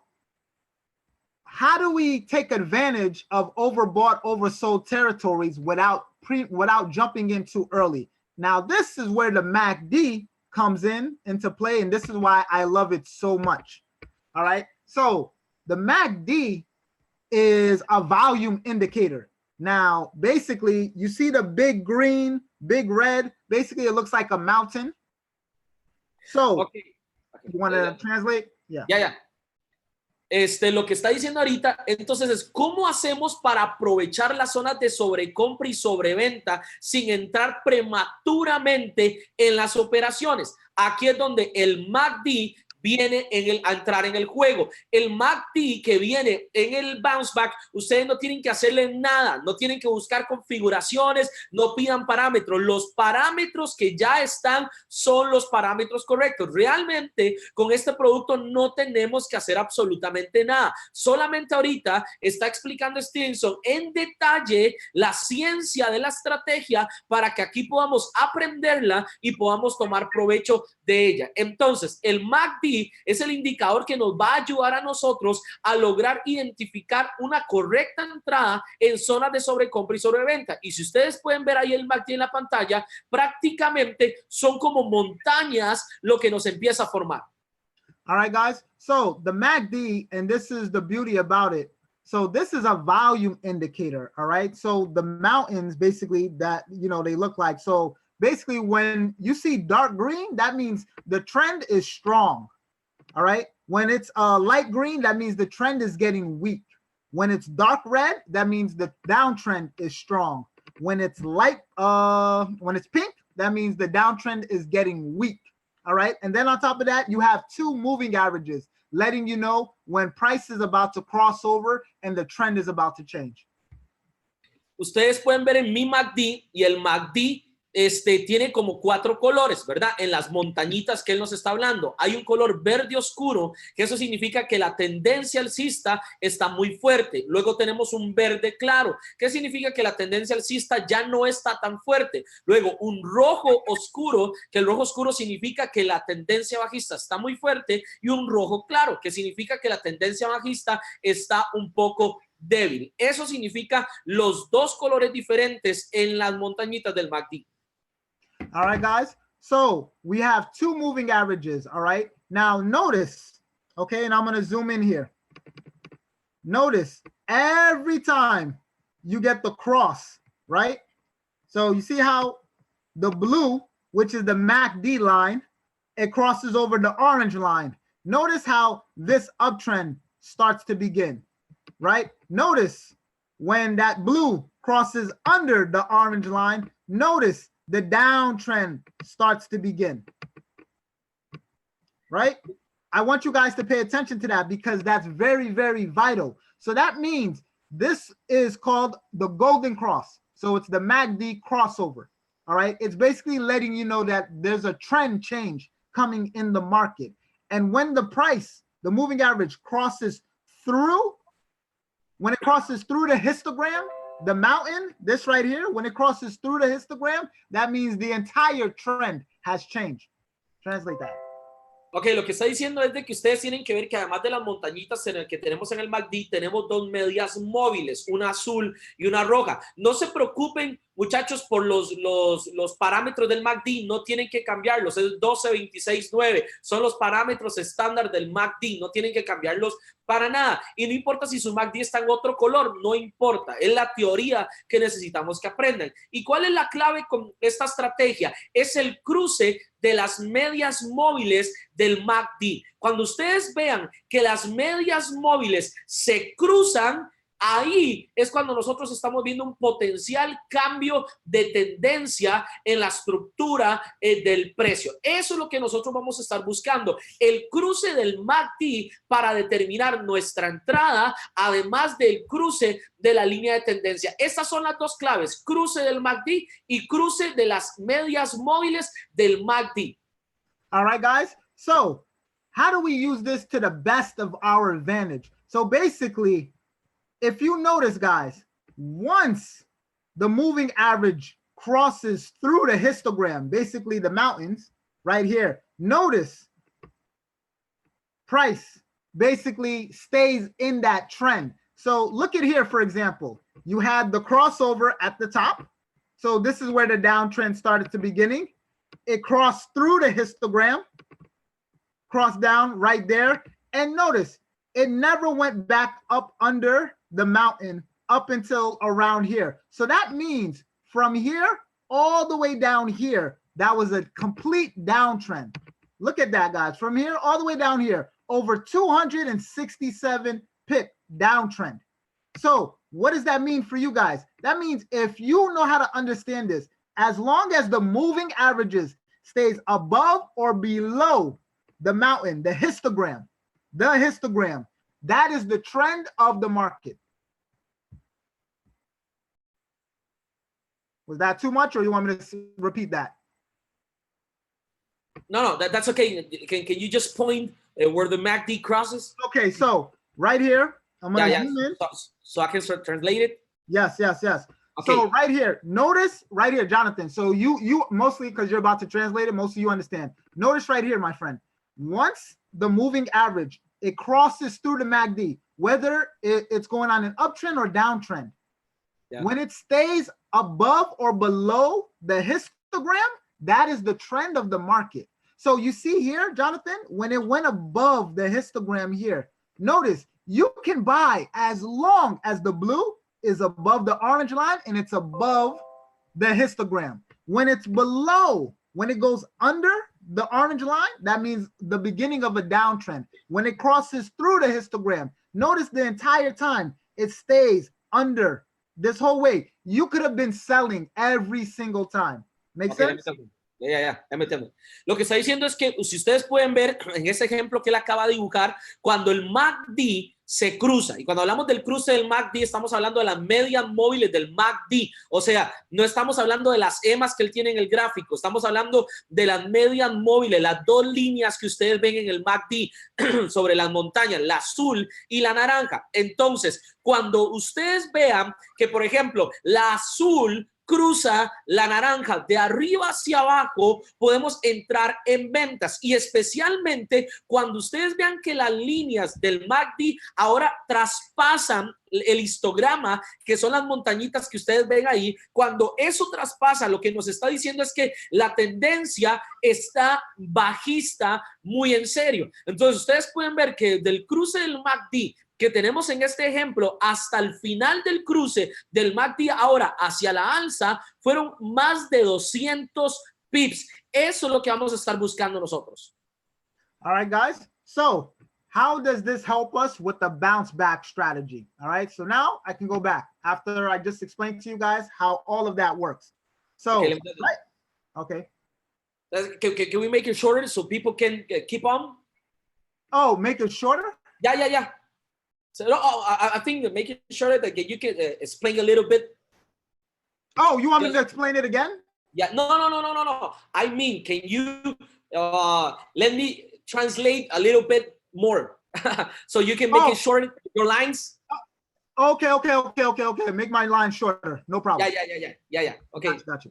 how do we take advantage of overbought, oversold territories without jumping in too early? Now, this is where the MACD comes into play, and this is why I love it so much. All right. So the MACD is a volume indicator. Now, basically, you see the big green, big red. Basically, it looks like a mountain. So, okay. You want to translate? Yeah. Yeah. Lo que está diciendo ahorita, entonces es cómo hacemos para aprovechar las zonas de sobrecompra y sobreventa sin entrar prematuramente en las operaciones. Aquí es donde el MACD viene a entrar en el juego. El Vhakti que viene en el Bounceback, ustedes no tienen que hacerle nada, no tienen que buscar configuraciones, no pidan parámetros. Los parámetros que ya están son los parámetros correctos. Realmente con este producto no tenemos que hacer absolutamente nada. Solamente ahorita está explicando Stevenson en detalle la ciencia de la estrategia para que aquí podamos aprenderla y podamos tomar provecho de ella. Entonces, el Vhakti es el indicador que nos va a ayudar a nosotros a lograr identificar una correcta entrada en zonas de sobrecompra y sobreventa. Y si ustedes pueden ver ahí el Vhakti en la pantalla, prácticamente son como montañas lo que nos empieza a formar. All right, guys. So the MACD, and this is the beauty about it. So this is a volume indicator. All right. So the mountains basically that, you know, they look like. So basically when you see dark green, that means the trend is strong. All right. When it's light green, that means the trend is getting weak. When it's dark red, that means the downtrend is strong. When it's when it's pink, that means the downtrend is getting weak. All right. And then on top of that, you have two moving averages letting you know when price is about to cross over and the trend is about to change. Ustedes pueden ver en mi MACD y el MACD tiene como 4 colores, ¿verdad? En las montañitas que él nos está hablando. Hay un color verde oscuro, que eso significa que la tendencia alcista está muy fuerte. Luego tenemos un verde claro, que significa que la tendencia alcista ya no está tan fuerte. Luego un rojo oscuro, que el rojo oscuro significa que la tendencia bajista está muy fuerte. Y un rojo claro, que significa que la tendencia bajista está un poco débil. Eso significa los dos colores diferentes en las montañitas del MACD. All right, guys. So we have two moving averages. All right. Now notice, okay, and I'm going to zoom in here. Notice every time you get the cross, right? So you see how the blue, which is the MACD line, it crosses over the orange line. Notice how this uptrend starts to begin, right? Notice when that blue crosses under the orange line, notice the downtrend starts to begin, right? I want you guys to pay attention to that because that's very, very vital. So that means this is called the golden cross. So it's the MACD crossover, all right? It's basically letting you know that there's a trend change coming in the market. And when the price, the moving average crosses through, when it crosses through the histogram, the mountain, this right here, when it crosses through the histogram, that means the entire trend has changed. Translate that. Ok, lo que está diciendo es de que ustedes tienen que ver que además de las montañitas en el que tenemos en el MACD, tenemos dos medias móviles, una azul y una roja. No se preocupen, muchachos, por los parámetros del MACD, no tienen que cambiarlos, es 12, 26, 9, son los parámetros estándar del MACD, no tienen que cambiarlos para nada. Y no importa si su MACD está en otro color, no importa, es la teoría que necesitamos que aprendan. ¿Y cuál es la clave con esta estrategia? Es el cruce de las medias móviles del MACD. Cuando ustedes vean que las medias móviles se cruzan, ahí es cuando nosotros estamos viendo un potencial cambio de tendencia en la estructura del precio. Eso es lo que nosotros vamos a estar buscando, el cruce del MACD para determinar nuestra entrada, además del cruce de la línea de tendencia. Estas son las dos claves, cruce del MACD y cruce de las medias móviles del MACD. All right, guys. So how do we use this to the best of our advantage? So basically, if you notice, guys, once the moving average crosses through the histogram, basically the mountains right here, notice price basically stays in that trend. So look at here, for example, you had the crossover at the top. So this is where the downtrend started to beginning. It crossed through the histogram, crossed down right there. And notice it never went back up under the mountain up until around here. So that means from here all the way down here, that was a complete downtrend. Look at that, guys. From here all the way down here, over 267 pip downtrend. So what does that mean for you guys? That means if you know how to understand this, as long as the moving averages stays above or below the mountain, the histogram, that is the trend of the market. Was that too much, or you want me to repeat that? No, that's okay. Can you just point where the MACD crosses? Okay, so right here, I'm going to zoom in. So I can start translate it? Yes. Okay. So right here, notice right here, Jonathan. So you mostly, because you're about to translate it, most of you understand. Notice right here, my friend. Once the moving average, it crosses through the MACD, whether it's going on an uptrend or downtrend. Yeah. When it stays above or below the histogram, that is the trend of the market. So you see here, Jonathan, when it went above the histogram here, notice you can buy as long as the blue is above the orange line and it's above the histogram. When it's below, when it goes under the orange line, that means the beginning of a downtrend. When it crosses through the histogram, notice the entire time it stays under this whole way. You could have been selling every single time. Make sense? Ya me entiendo. Lo que está diciendo es que si ustedes pueden ver en ese ejemplo que él acaba de dibujar, cuando el MACD se cruza, y cuando hablamos del cruce del MACD estamos hablando de las medias móviles del MACD, o sea, no estamos hablando de las EMAs que él tiene en el gráfico, estamos hablando de las medias móviles, las dos líneas que ustedes ven en el MACD sobre las montañas, la azul y la naranja. Entonces, cuando ustedes vean que, por ejemplo, la azul cruza la naranja de arriba hacia abajo, podemos entrar en ventas, y especialmente cuando ustedes vean que las líneas del MACD ahora traspasan el histograma, que son las montañitas que ustedes ven ahí. Cuando eso traspasa, lo que nos está diciendo es que la tendencia está bajista muy en serio. Entonces ustedes pueden ver que del cruce del MACD que tenemos en este ejemplo hasta el final del cruce del MACD ahora hacia la alza fueron más de 200 pips. Eso es lo que vamos a estar buscando nosotros. All right, guys. So how does this help us with the bounce back strategy? All right. So now I can go back after I just explained to you guys how all of that works. So, okay, Okay. Can we make it shorter so people can keep on? Oh, make it shorter? Yeah. So I think that make it shorter that you can explain a little bit. Oh, you want me to explain it again? Yeah, no. I mean, can you let me translate a little bit more so you can make it short, your lines? Okay. Make my line shorter. No problem. Yeah. Okay. Gotcha.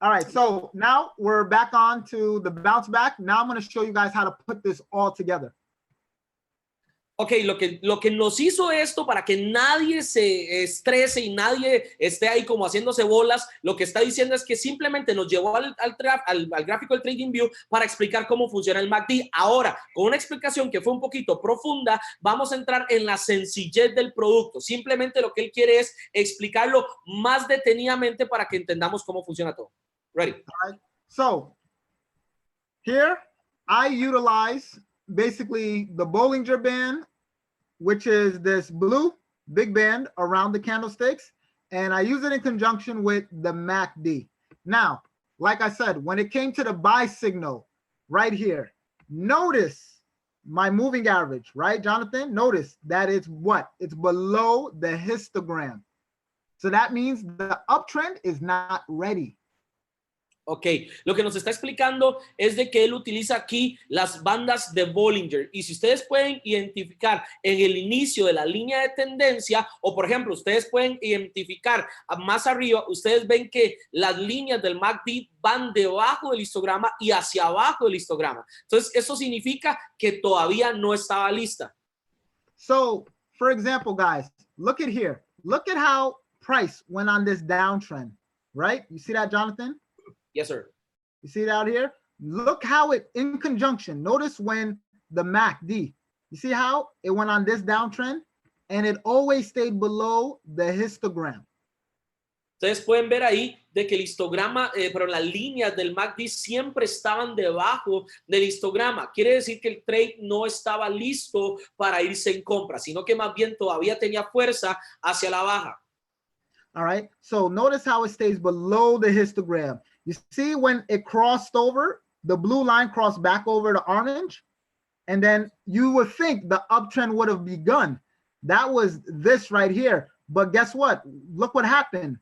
All right, so now we're back on to the bounce back. Now I'm going to show you guys how to put this all together. Ok, lo que nos hizo esto para que nadie se estrese y nadie esté ahí como haciéndose bolas, lo que está diciendo es que simplemente nos llevó al gráfico del TradingView para explicar cómo funciona el MACD. Ahora, con una explicación que fue un poquito profunda, vamos a entrar en la sencillez del producto. Simplemente lo que él quiere es explicarlo más detenidamente para que entendamos cómo funciona todo. Ready? All right. So, here I utilize basically the Bollinger Band, which is this blue big band around the candlesticks, and I use it in conjunction with the MACD. Now, like I said, when it came to the buy signal right here, notice my moving average, right, Jonathan? Notice that it's what? It's below the histogram. So that means the uptrend is not ready. Ok, lo que nos está explicando es de que él utiliza aquí las bandas de Bollinger y si ustedes pueden identificar en el inicio de la línea de tendencia o por ejemplo ustedes pueden identificar más arriba, ustedes ven que las líneas del MACD van debajo del histograma y hacia abajo del histograma. Entonces eso significa que todavía no estaba lista. So, for example, guys, look at here. Look at how price went on this downtrend, right? You see that, Jonathan? Yes, sir. You see it out here? Look how it, in conjunction, notice when the MACD, you see how it went on this downtrend and it always stayed below the histogram. Ustedes pueden ver ahí de que el histograma, pero las líneas del MACD siempre estaban debajo del histograma. Quiere decir que el trade no estaba listo para irse en compra, sino que más bien todavía tenía fuerza hacia la baja. All right, so notice how it stays below the histogram. You see when it crossed over, the blue line crossed back over to orange, and then you would think the uptrend would have begun. That was this right here. But guess what? Look what happened.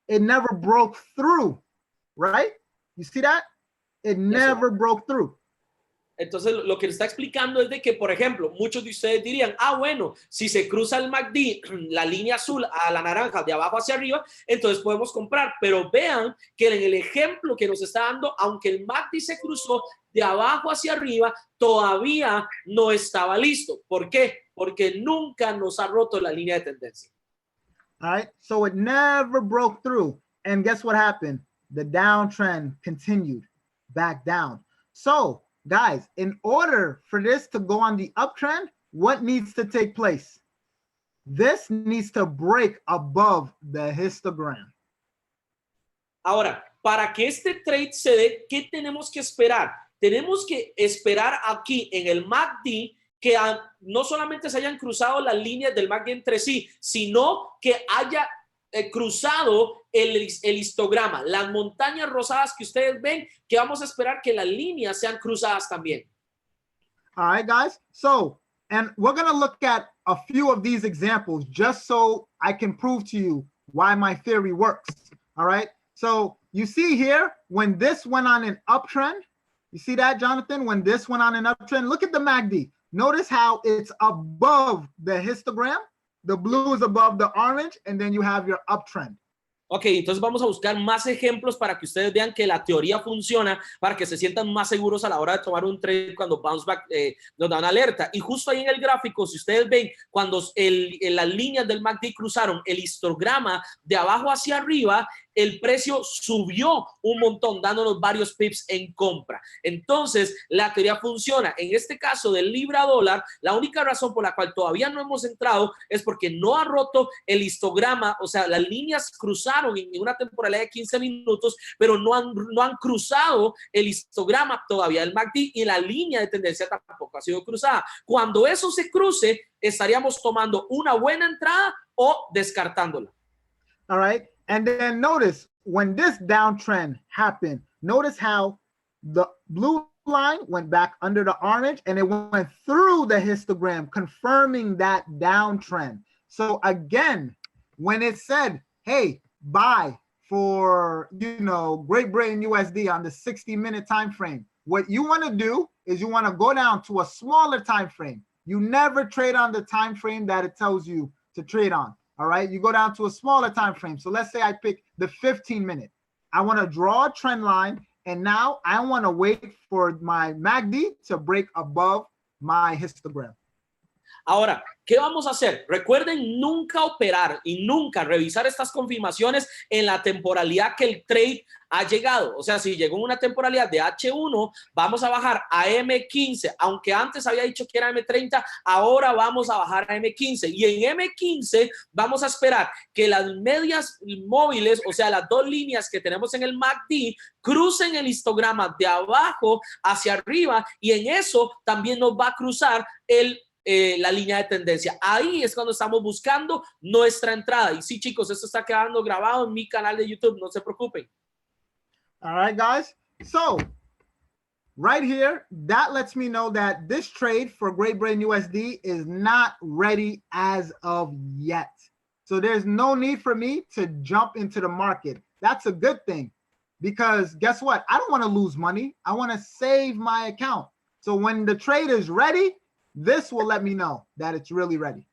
It never broke through, right? You see that? It never broke through. Entonces, lo que le está explicando es de que, por ejemplo, muchos de ustedes dirían, bueno, si se cruza el MACD, la línea azul a la naranja de abajo hacia arriba, entonces podemos comprar. Pero vean que en el ejemplo que nos está dando, aunque el MACD se cruzó de abajo hacia arriba, todavía no estaba listo. ¿Por qué? Porque nunca nos ha roto la línea de tendencia. All right, so it never broke through. And guess what happened? The downtrend continued back down. So, guys, in order for this to go on the uptrend, what needs to take place? This needs to break above the histogram. Ahora, para que este trade se dé, ¿qué tenemos que esperar? Tenemos que esperar aquí en el MACD que no solamente se hayan cruzado las líneas del MACD entre sí, sino que haya cruzado el histograma, las montañas rosadas que ustedes ven, que vamos a esperar que las líneas sean cruzadas también. All right, guys. So, and we're going to look at a few of these examples just so I can prove to you why my theory works. All right. So you see here, when this went on an uptrend, you see that, Jonathan? When this went on an uptrend, look at the MACD. Notice how it's above the histogram. The blue is above the orange, and then you have your uptrend. Ok, entonces vamos a buscar más ejemplos para que ustedes vean que la teoría funciona, para que se sientan más seguros a la hora de tomar un trade cuando Bounceback nos da una alerta. Y justo ahí en el gráfico, si ustedes ven, cuando las líneas del MACD cruzaron el histograma de abajo hacia arriba, el precio subió un montón, dándonos varios pips en compra. Entonces, la teoría funciona. En este caso del libra dólar, la única razón por la cual todavía no hemos entrado es porque no ha roto el histograma, o sea, las líneas cruzaron en una temporalidad de 15 minutos, pero no han cruzado el histograma todavía del MACD y la línea de tendencia tampoco ha sido cruzada. Cuando eso se cruce, estaríamos tomando una buena entrada o descartándola. All right. And then notice when this downtrend happened, Notice how the blue line went back under the orange and it went through the histogram, confirming that downtrend. So again, when it said, hey, buy for, you know, Great Britain USD on the 60-minute time frame, what you want to do is you want to go down to a smaller time frame. You never trade on the time frame that it tells you to trade on. All right, you go down to a smaller time frame. So let's say I pick the 15-minute. I want to draw a trend line, and now I want to wait for my MACD to break above my histogram. Ahora, ¿qué vamos a hacer? Recuerden nunca operar y nunca revisar estas confirmaciones en la temporalidad que el trade ha llegado. O sea, si llegó en una temporalidad de H1, vamos a bajar a M15. Aunque antes había dicho que era M30, ahora vamos a bajar a M15. Y en M15 vamos a esperar que las medias móviles, o sea, las dos líneas que tenemos en el MACD, crucen el histograma de abajo hacia arriba, y en eso también nos va a cruzar la línea de tendencia. Ahí es cuando estamos buscando nuestra entrada. Y sí, chicos, esto está quedando grabado en mi canal de YouTube, no se preocupen. All right, guys. So right here, that lets me know that this trade for Great Britain USD is not ready as of yet. So there's no need for me to jump into the market. That's a good thing, because guess what? I don't want to lose money. I want to save my account. So when the trade is ready, this will let me know that it's really ready.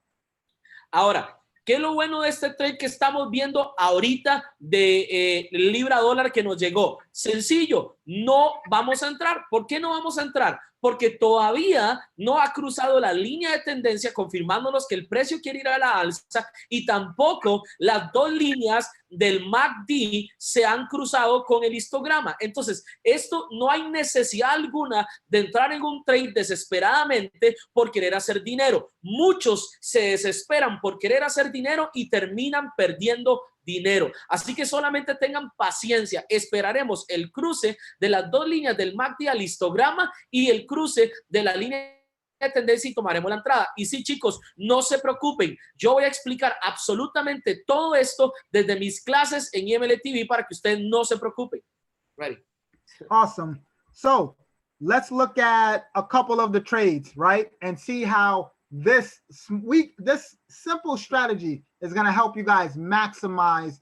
Ahora, ¿qué es lo bueno de este trade que estamos viendo ahorita de libra dólar que nos llegó? Sencillo, no vamos a entrar. ¿Por qué no vamos a entrar? Porque todavía no ha cruzado la línea de tendencia confirmándonos que el precio quiere ir a la alza, y tampoco las dos líneas del MACD se han cruzado con el histograma. Entonces, esto no hay necesidad alguna de entrar en un trade desesperadamente por querer hacer dinero. Muchos se desesperan por querer hacer dinero y terminan perdiendo dinero. Así que solamente tengan paciencia. Esperaremos el cruce de las dos líneas del MACD al histograma y el cruce de la línea de tendencia y tomaremos la entrada. Y sí, chicos, no se preocupen. Yo voy a explicar absolutamente todo esto desde mis clases en IML TV para que ustedes no se preocupen. Ready. Awesome. So let's look at a couple of the trades, right? And see how this simple strategy is going to help you guys maximize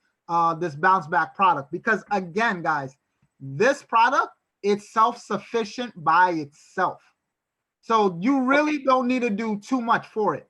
this bounce back product. Because again, guys, this product, it's self-sufficient by itself. So you really don't need to do too much for it.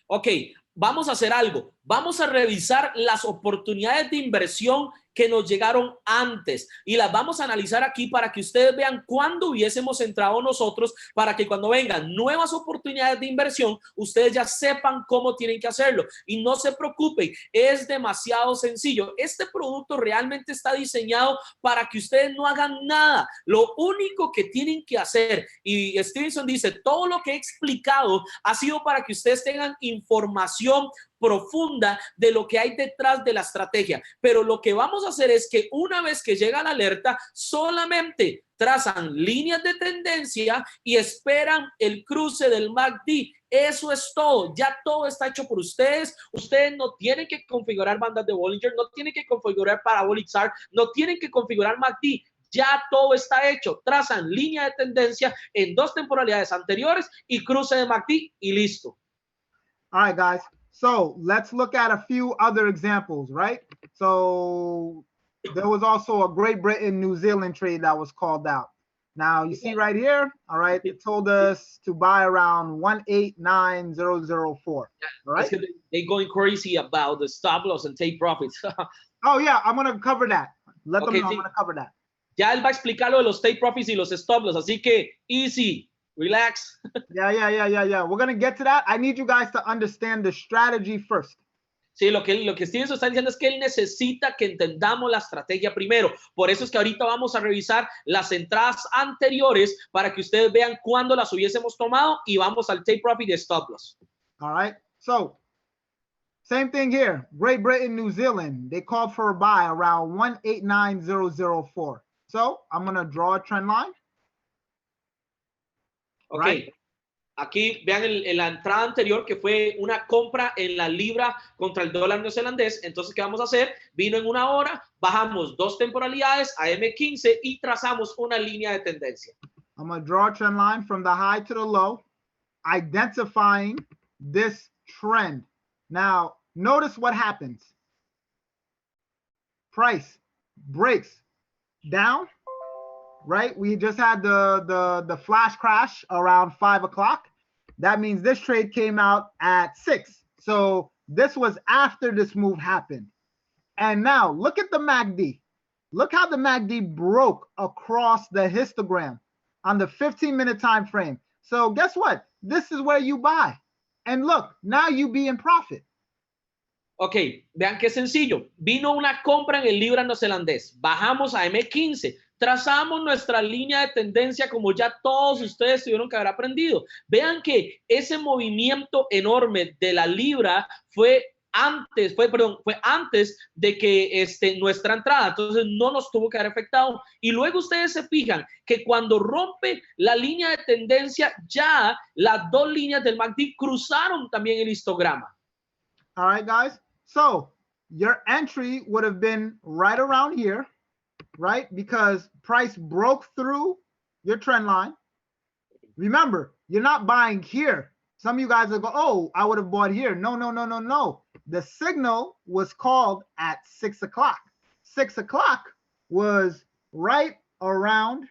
Ok, vamos a hacer algo. Vamos a revisar las oportunidades de inversión que nos llegaron antes y las vamos a analizar aquí para que ustedes vean cuándo hubiésemos entrado nosotros, para que cuando vengan nuevas oportunidades de inversión ustedes ya sepan cómo tienen que hacerlo. Y no se preocupen, es demasiado sencillo. Este producto realmente está diseñado para que ustedes no hagan nada. Lo único que tienen que hacer, y Stevenson dice, todo lo que he explicado ha sido para que ustedes tengan información profunda de lo que hay detrás de la estrategia. Pero lo que vamos a hacer es que una vez que llega la alerta, solamente trazan líneas de tendencia y esperan el cruce del MACD. Eso es todo. Ya todo está hecho por ustedes. Ustedes no tienen que configurar bandas de Bollinger, no tienen que configurar Parabolic SAR, no tienen que configurar MACD. Ya todo está hecho. Trazan línea de tendencia en dos temporalidades anteriores y cruce de MACD y listo. All right, guys. So let's look at a few other examples, right? So there was also a Great Britain, New Zealand trade that was called out. Now you see right here, all right, it told us to buy around 189,004. All right. They're going crazy about the stop loss and take profits. Oh yeah, I'm going to cover that. Let them know, sí. I'm going to cover that. Ya él va a explicar lo de los take profits y los stop loss, así que easy. Relax. Yeah. We're going to get to that. I need you guys to understand the strategy first. Sí, lo que Stevenson está diciendo es que él necesita que entendamos la estrategia primero. Por eso es que ahorita vamos a revisar las entradas anteriores para que ustedes vean cuándo las hubiésemos tomado y vamos al take profit y stop loss. All right. So, same thing here. Great Britain, New Zealand. They called for a buy around 189,004. So, I'm going to draw a trend line. Okay. Right. Aquí vean la entrada anterior que fue una compra en la libra contra el dólar neozelandés. Entonces, ¿qué vamos a hacer? Vino en una hora, bajamos 2 temporalidades a M15 y trazamos una línea de tendencia. I'm going to draw a trend line from the high to the low, identifying this trend. Now, notice what happens. Price breaks down, right? We just had the flash crash around 5 o'clock. That means this trade came out at 6. So this was after this move happened. And now look at the MACD. Look how the MACD broke across the histogram on the 15-minute time frame. So guess what? This is where you buy. And look, now you be in profit. Ok, vean qué sencillo. Vino una compra en el libra neozelandés. Bajamos a M15. Trazamos nuestra línea de tendencia como ya todos ustedes tuvieron que haber aprendido. Vean que ese movimiento enorme de la libra fue antes de que nuestra entrada, entonces no nos tuvo que haber afectado. Y luego ustedes se fijan que cuando rompe la línea de tendencia, ya las dos líneas del MACD cruzaron también el histograma. All right, guys. So your entry would have been right around here, right? Because price broke through your trend line. Remember, you're not buying here. Some of you guys will go, oh, I would have bought here. No, no, no, no, no. The signal was called at 6 o'clock. 6 o'clock was right around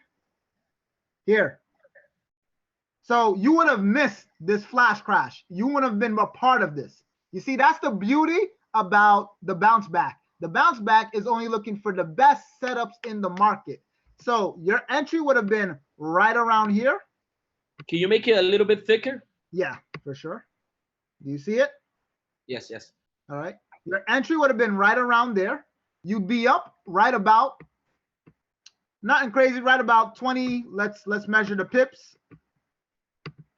here. So you would have missed this flash crash. You would have been a part of this. You see, that's the beauty about the bounce back. The bounce back is only looking for the best setups in the market. So your entry would have been right around here. Can you make it a little bit thicker? Yeah, for sure. Do you see it? Yes, yes. All right. Your entry would have been right around there. You'd be up right about, nothing crazy, right about 20. Let's measure the pips.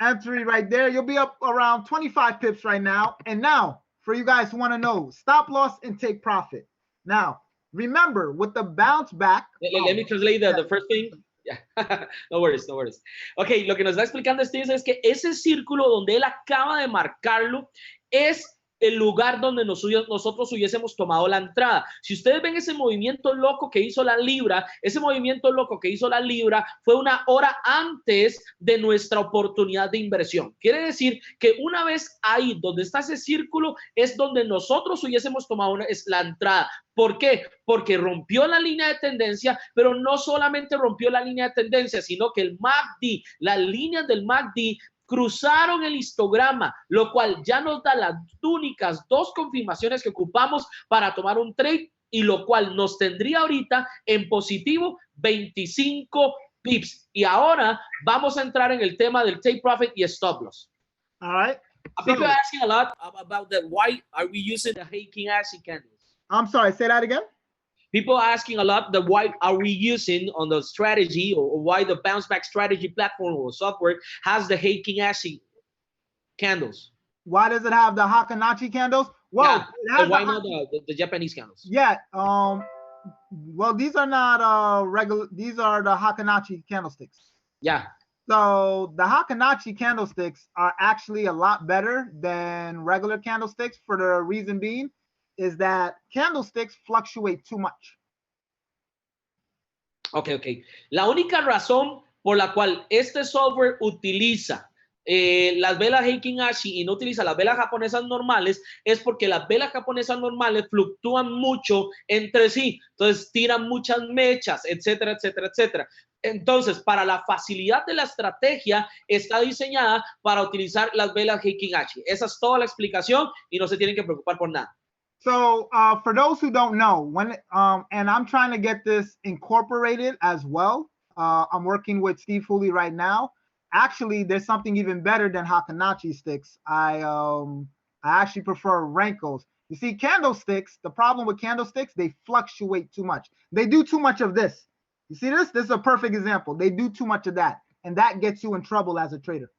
Entry right there. You'll be up around 25 pips right now. And now, for you guys who want to know, stop loss and take profit. Now, remember, with the bounce back. Let me translate the first thing. Yeah. No worries, no worries. Ok, lo que nos está explicando Steve es que ese círculo donde él acaba de marcarlo es el lugar donde nosotros hubiésemos tomado la entrada. Si ustedes ven ese movimiento loco que hizo la libra, ese movimiento loco que hizo la libra fue una hora antes de nuestra oportunidad de inversión. Quiere decir que una vez ahí donde está ese círculo es donde nosotros hubiésemos tomado la entrada. ¿Por qué? Porque rompió la línea de tendencia, pero no solamente rompió la línea de tendencia, sino que el MACD, las líneas del MACD cruzaron el histograma, lo cual ya nos da las únicas dos confirmaciones que ocupamos para tomar un trade y lo cual nos tendría ahorita en positivo 25 pips. Y ahora vamos a entrar en el tema del take profit y stop loss. All right. People are asking a lot about that. Why are we using the Heikin Ashi candles? I'm sorry, say that again. People are asking a lot that why are we using on the strategy or why the bounce back strategy platform or software has the Heikin Ashi candles. Why does it have the Hakanachi candles? Well, yeah, why not the Japanese candles? Yeah. Well, these are not regular. These are the Hakanachi candlesticks. Yeah. So the Hakanachi candlesticks are actually a lot better than regular candlesticks for the reason being is that candlesticks fluctuate too much. Okay. La única razón por la cual este software utiliza las velas Heikin Ashi y no utiliza las velas japonesas normales es porque las velas japonesas normales fluctúan mucho entre sí, entonces tiran muchas mechas, etcétera, etcétera, etcétera. Entonces, para la facilidad de la estrategia está diseñada para utilizar las velas Heikin Ashi. Esa es toda la explicación y no se tienen que preocupar por nada. So for those who don't know, when and I'm trying to get this incorporated as well. I'm working with Steve Hooley right now. Actually, there's something even better than Hakanachi sticks. I actually prefer Renkos. You see, candlesticks, the problem with candlesticks, they fluctuate too much. They do too much of this. You see this? This is a perfect example. They do too much of that. And that gets you in trouble as a trader.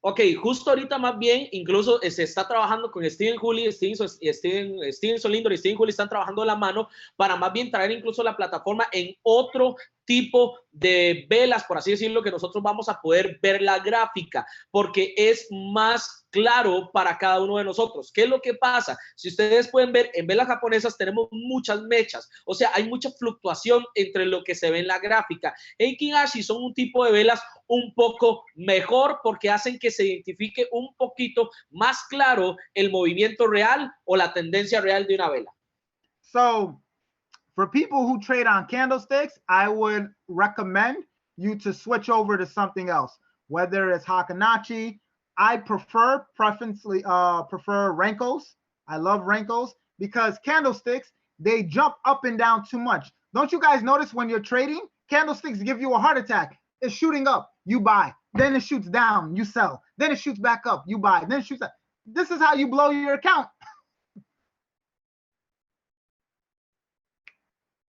Ok, justo ahorita más bien, incluso se está trabajando con Steven Hooley, Steven Solindor y Steven Hooley están trabajando de la mano para más bien traer incluso la plataforma en otro tipo de velas, por así decirlo, que nosotros vamos a poder ver la gráfica, porque es más claro para cada uno de nosotros. ¿Qué es lo que pasa? Si ustedes pueden ver, en velas japonesas tenemos muchas mechas, o sea, hay mucha fluctuación entre lo que se ve en la gráfica. Heikin Ashi son un tipo de velas un poco mejor porque hacen que se identifique un poquito más claro el movimiento real o la tendencia real de una vela. So, for people who trade on candlesticks, I would recommend you to switch over to something else, whether it's Hakanachi. I prefer Renkos. I love Renkos because candlesticks, they jump up and down too much. Don't you guys notice when you're trading, candlesticks give you a heart attack? It's shooting up, you buy. Then it shoots down, you sell. Then it shoots back up, you buy. Then it shoots up. This is how you blow your account.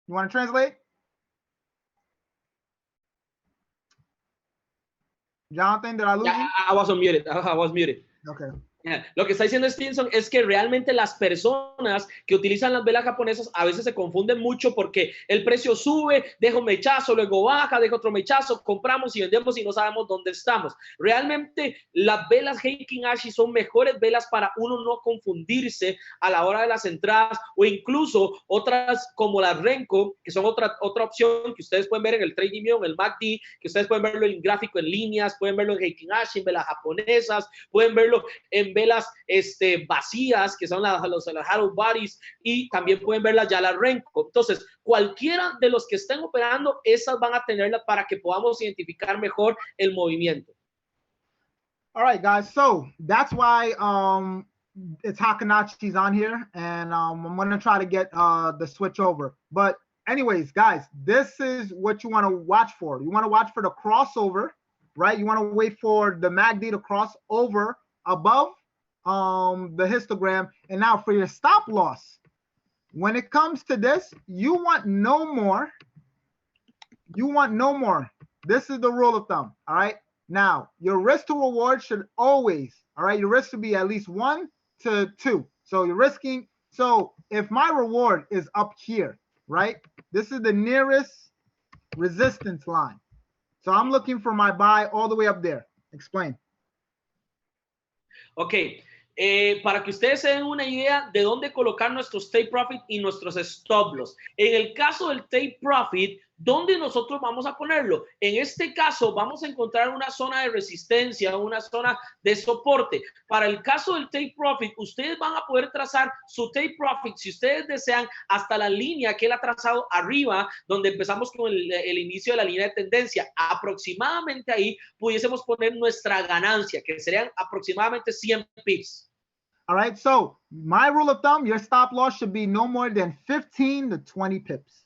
You want to translate? Jonathan, did I lose you? I was muted. I was muted. Okay. Lo que está diciendo Stevenson es que realmente las personas que utilizan las velas japonesas a veces se confunden mucho porque el precio sube, deja un mechazo, luego baja, deja otro mechazo, compramos y vendemos y no sabemos dónde estamos. Realmente las velas Heikin Ashi son mejores velas para uno no confundirse a la hora de las entradas, o incluso otras como las Renko, que son otra opción que ustedes pueden ver en el Trading View, en el Maddy, que ustedes pueden verlo en gráfico en líneas, pueden verlo en Heikin Ashi, en velas japonesas, pueden verlo en velas vacías, que son las hollow bodies, y también pueden verlas ya las Renko. Entonces, cualquiera de los que estén operando, esas van a tenerlas para que podamos identificar mejor el movimiento. All right, guys. So that's why it's Hakanachi's on here, and I'm going to try to get the switch over. But anyways, guys, this is what you want to watch for. You want to watch for the crossover, right? You want to wait for the MACD to cross over above the histogram. And now for your stop loss, when it comes to this, you want no more. You want no more. This is the rule of thumb. All right. Now your risk to reward should always, all right, your risk should be at least 1 to 2. So you're risking. So if my reward is up here, right, this is the nearest resistance line. So I'm looking for my buy all the way up there. Explain. Ok, para que ustedes se den una idea de dónde colocar nuestros take profit y nuestros stop loss. En el caso del take profit, ¿dónde nosotros vamos a ponerlo? En este caso vamos a encontrar una zona de resistencia, una zona de soporte. Para el caso del take profit, ustedes van a poder trazar su take profit, si ustedes desean, hasta la línea que él ha trazado arriba, donde empezamos con el inicio de la línea de tendencia. Aproximadamente ahí pudiésemos poner nuestra ganancia, que serían aproximadamente 100 pips. All right, so my rule of thumb, your stop loss should be no more than 15 to 20 pips.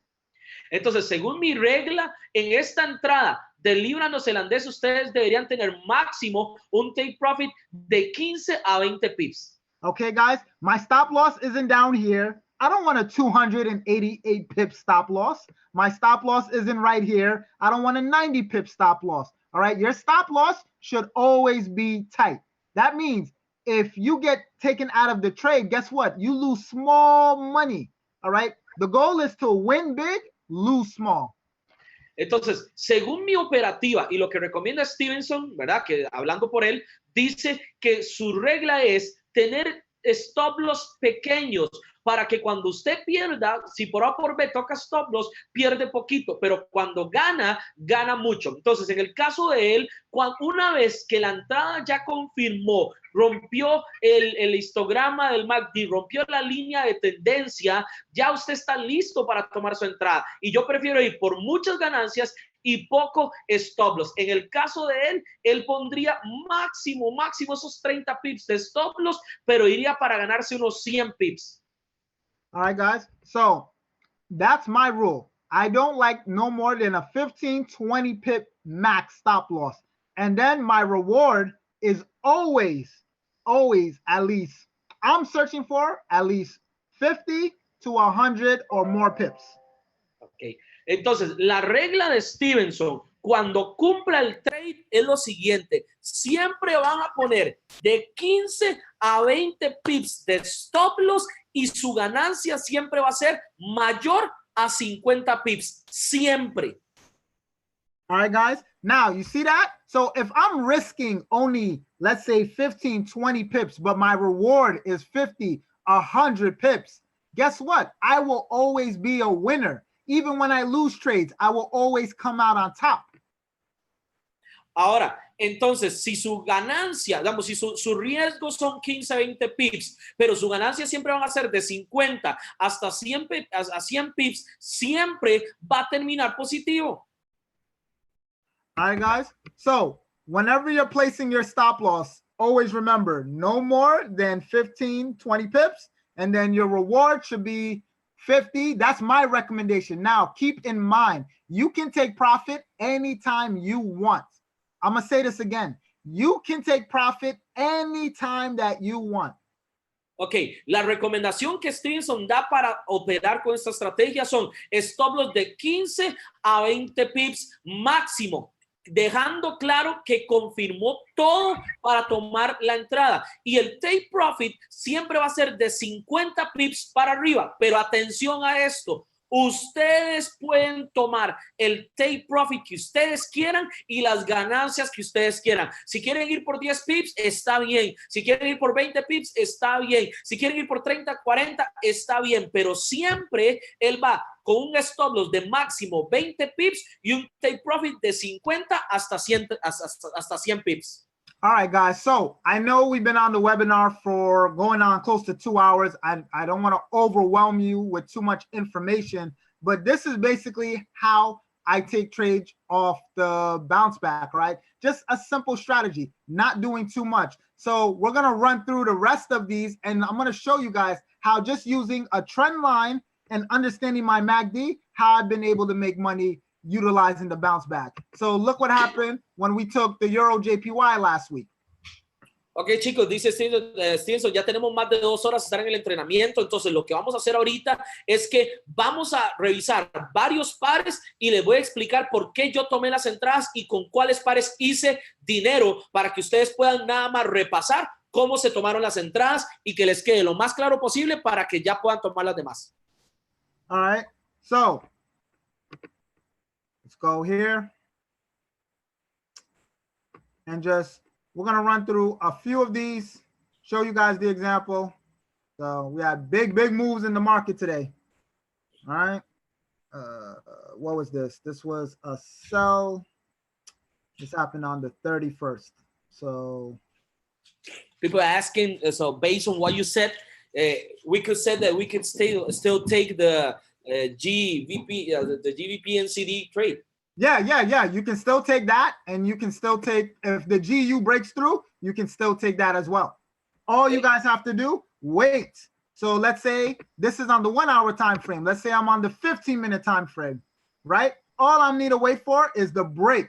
Entonces, según mi regla, en esta entrada del libra neozelandés, ustedes deberían tener máximo un take profit de 15 a 20 pips. Okay, guys, my stop loss isn't down here. I don't want a 288 pip stop loss. My stop loss isn't right here. I don't want a 90 pip stop loss. All right, your stop loss should always be tight. That means if you get taken out of the trade, guess what? You lose small money. All right, the goal is to win big, lose small. Entonces, según mi operativa y lo que recomienda Stevenson, ¿verdad? Que hablando por él, dice que su regla es tener stop loss pequeños para que cuando usted pierda, si por A por B toca stop loss, pierde poquito, pero cuando gana, gana mucho. Entonces, en el caso de él, una vez que la entrada ya confirmó, rompió el histograma del MACD, rompió la línea de tendencia, ya usted está listo para tomar su entrada. Y yo prefiero ir por muchas ganancias y poco stop loss. En el caso de él pondría máximo esos 30 pips de stop loss, pero iría para ganarse unos 100 pips. All right, guys. So that's my rule. I don't like no more than a 15, 20 pip max stop loss. And then my reward is always at least, I'm searching for at least 50 to 100 or more pips. Ok. Entonces, la regla de Stevenson cuando cumpla el trade es lo siguiente. Siempre van a poner de 15 a 20 pips de stop loss y su ganancia siempre va a ser mayor a 50 pips. Siempre. All right, guys. Now, you see that? So if I'm risking only, let's say 15, 20 pips, but my reward is 50, 100 pips, guess what? I will always be a winner. Even when I lose trades, I will always come out on top. Ahora, entonces, si su ganancia, digamos, si su riesgo son 15, 20 pips, pero su ganancia siempre van a ser de 50 hasta 100 pips, siempre va a terminar positivo. All right, guys. So whenever you're placing your stop loss, always remember no more than 15, 20 pips, and then your reward should be 50. That's my recommendation. Now, keep in mind, you can take profit anytime you want. I'm going to say this again. You can take profit anytime that you want. Ok, la recomendación que Stevenson da para operar con esta estrategia son stop loss de 15 a 20 pips máximo, dejando claro que confirmó todo para tomar la entrada. Y el take profit siempre va a ser de 50 pips para arriba. Pero atención a esto. Ustedes pueden tomar el take profit que ustedes quieran y las ganancias que ustedes quieran. Si quieren ir por 10 pips, está bien. Si quieren ir por 20 pips, está bien. Si quieren ir por 30, 40, está bien. Pero siempre él va con un stop loss de máximo 20 pips y un take profit de 50 hasta 100 pips. All right, guys. So I know we've been on the webinar for going on close to 2 hours. I don't want to overwhelm you with too much information, but this is basically how I take trades off the bounce back, right? Just a simple strategy, not doing too much. So we're going to run through the rest of these, and I'm going to show you guys how just using a trend line and understanding my MACD, how I've been able to make money utilizing the bounce back. So look what happened when we took the Euro JPY last week. Ok, chicos, dice Stevenson, ya tenemos más de 2 horas de estar en el entrenamiento, entonces lo que vamos a hacer ahorita es que vamos a revisar varios pares y les voy a explicar por qué yo tomé las entradas y con cuáles pares hice dinero para que ustedes puedan nada más repasar cómo se tomaron las entradas y que les quede lo más claro posible para que ya puedan tomar las demás. All right, so let's go here and just we're going to run through a few of these, show you guys the example. So we had big moves in the market today. All right. What was this? This was a sell. This happened on the 31st. So people are asking, so based on what you said, we could say that we could still take the GVP, the GVP NCD trade. Yeah. You can still take that, and you can still take, if the GU breaks through, you can still take that as well. All you guys have to do, wait. So let's say this is on the 1 hour time frame. Let's say I'm on the 15-minute time frame, right? All I need to wait for is the break.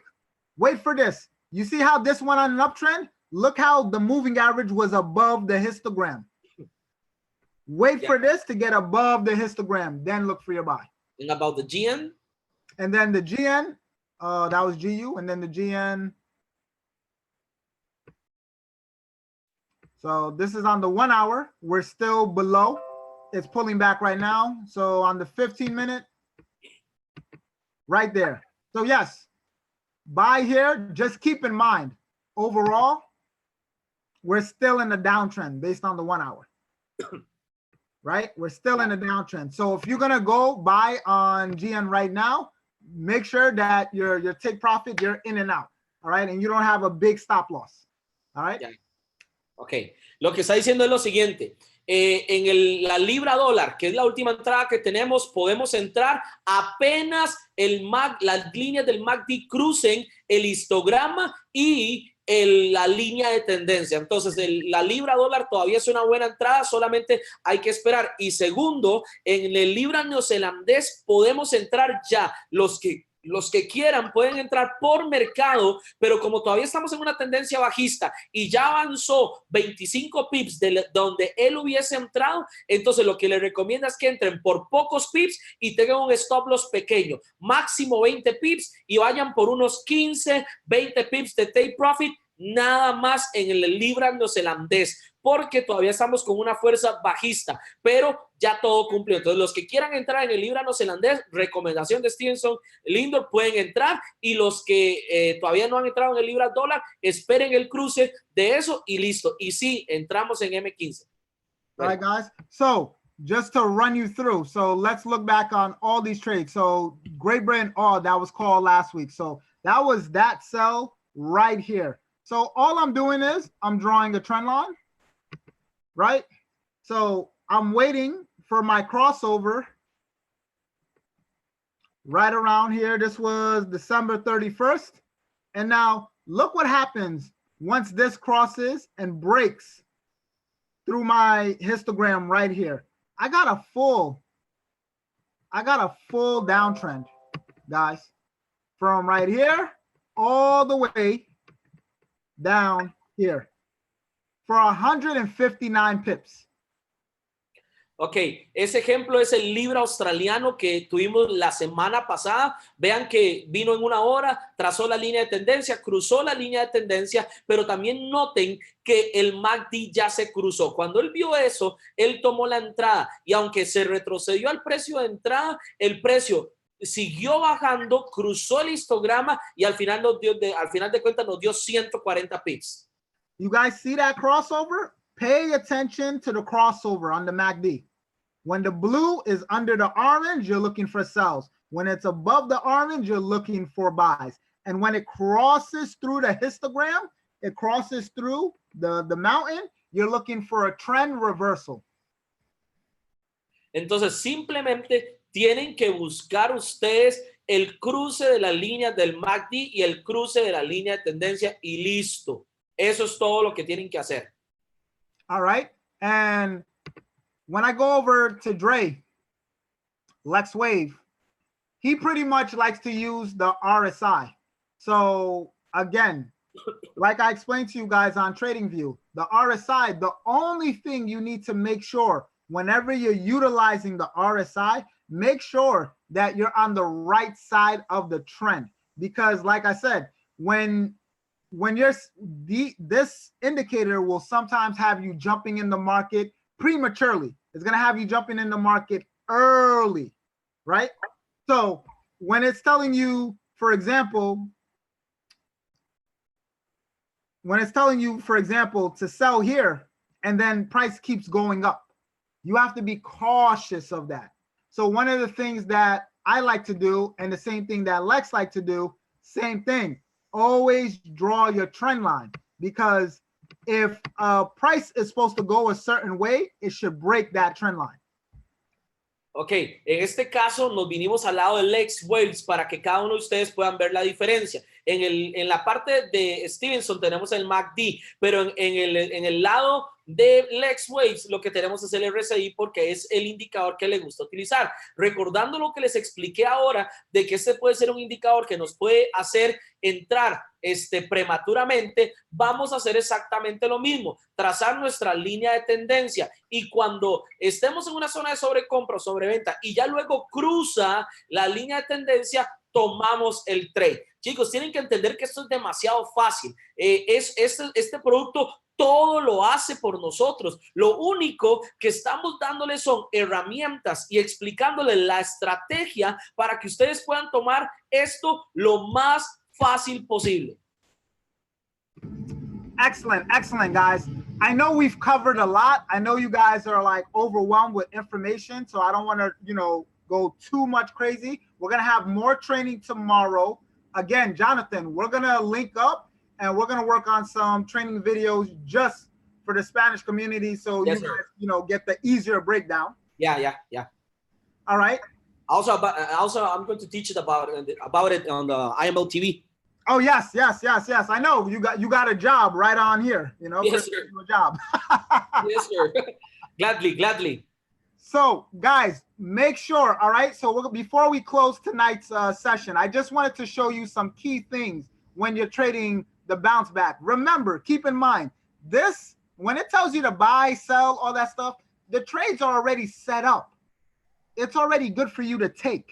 Wait for this. You see how this went on an uptrend? Look how the moving average was above the histogram. Wait for this to get above the histogram, then look for your buy. And about the GN? And then the GN, that was GU, and then the GN. So this is on the 1 hour. We're still below. It's pulling back right now. So on the 15-minute, right there. So yes, buy here. Just keep in mind, overall, we're still in the downtrend based on the 1 hour. Right? We're still in a downtrend. So if you're going to go buy on GN right now, make sure that your take profit, you're in and out. All right. And you don't have a big stop loss. All right. Yeah. Ok. Lo que está diciendo es lo siguiente. En la libra dólar, que es la última entrada que tenemos, podemos entrar apenas las líneas del MACD crucen el histograma y la línea de tendencia. Entonces la libra dólar todavía es una buena entrada, solamente hay que esperar. Y segundo, en el libra neozelandés podemos entrar ya. Los que quieran pueden entrar por mercado, pero como todavía estamos en una tendencia bajista y ya avanzó 25 pips de donde él hubiese entrado, entonces lo que les recomienda es que entren por pocos pips y tengan un stop loss pequeño, máximo 20 pips, y vayan por unos 15, 20 pips de take profit nada más en el libra neozelandés, porque todavía estamos con una fuerza bajista, pero ya todo cumplió. Entonces, los que quieran entrar en el libra neozelandés, recomendación de Stevenson, Lindor, pueden entrar, y los que todavía no han entrado en el libra dólar, esperen el cruce de eso y listo. Y sí, entramos en M15. All right, guys. So just to run you through, so let's look back on all these trades. So Great Britain, that was called last week. So that was that sell right here. So all I'm doing is I'm drawing a trend line, right? So I'm waiting for my crossover right around here. This was December 31st. And now look what happens once this crosses and breaks through my histogram right here. I got a full downtrend, guys, from right here all the way down here for 159 pips. Ok, ese ejemplo es el libra australiano que tuvimos la semana pasada. Vean que vino en una hora, trazó la línea de tendencia, cruzó la línea de tendencia, pero también noten que el Maddy ya se cruzó. Cuando él vio eso, él tomó la entrada, y aunque se retrocedió al precio de entrada, el precio siguió bajando, cruzó el histograma y al final de cuentas nos dio 140 pips. You guys see that crossover? Pay attention to the crossover on the MACD. When the blue is under the orange, you're looking for sells. When it's above the orange, you're looking for buys. And when it crosses through the histogram, it crosses through the mountain, you're looking for a trend reversal. Entonces, simplemente tienen que buscar ustedes el cruce de las líneas del MACD y el cruce de la línea de tendencia y listo. Eso es todo lo que tienen que hacer. All right. And when I go over to Dre, Lex Wave, he pretty much likes to use the RSI. So again, like I explained to you guys on TradingView, the RSI, the only thing you need to make sure whenever you're utilizing the RSI, make sure that you're on the right side of the trend. Because like I said, when you're this indicator will sometimes have you jumping in the market prematurely. It's going to have you jumping in the market early, right? So when it's telling you, for example, to sell here and then price keeps going up, you have to be cautious of that. So one of the things that I like to do, and the same thing that Lex like to do, same thing. Always draw your trend line, because if a price is supposed to go a certain way, it should break that trend line. Ok, en este caso nos vinimos al lado de Lex Waves para que cada uno de ustedes puedan ver la diferencia. En la parte de Stevenson tenemos el MACD, pero en el lado de Lex Waves lo que tenemos es el RSI, porque es el indicador que le gusta utilizar. Recordando lo que les expliqué ahora, de que este puede ser un indicador que nos puede hacer entrar prematuramente, vamos a hacer exactamente lo mismo, trazar nuestra línea de tendencia, y cuando estemos en una zona de sobrecompra o sobreventa y ya luego cruza la línea de tendencia, tomamos el trade. Chicos, tienen que entender que esto es demasiado fácil. Este producto todo lo hace por nosotros. Lo único que estamos dándoles son herramientas y explicándoles la estrategia para que ustedes puedan tomar esto lo más fácil posible. Excellent, excellent, guys. I know we've covered a lot. I know you guys are like overwhelmed with information, so I don't want to, go too much crazy. We're going to have more training tomorrow. Again, Jonathan, we're going to link up and we're going to work on some training videos just for the Spanish community, so yes, you guys, get the easier breakdown. Yeah. All right. Also, I'm going to teach it about it on the IMO TV. Oh yes. I know you got a job right on here. Yes, sir. A job. Yes, sir. Gladly. So, guys, make sure. All right. So before we close tonight's session, I just wanted to show you some key things when you're trading the bounce back. Remember, keep in mind this, when it tells you to buy, sell, all that stuff, the trades are already set up. It's already good for you to take.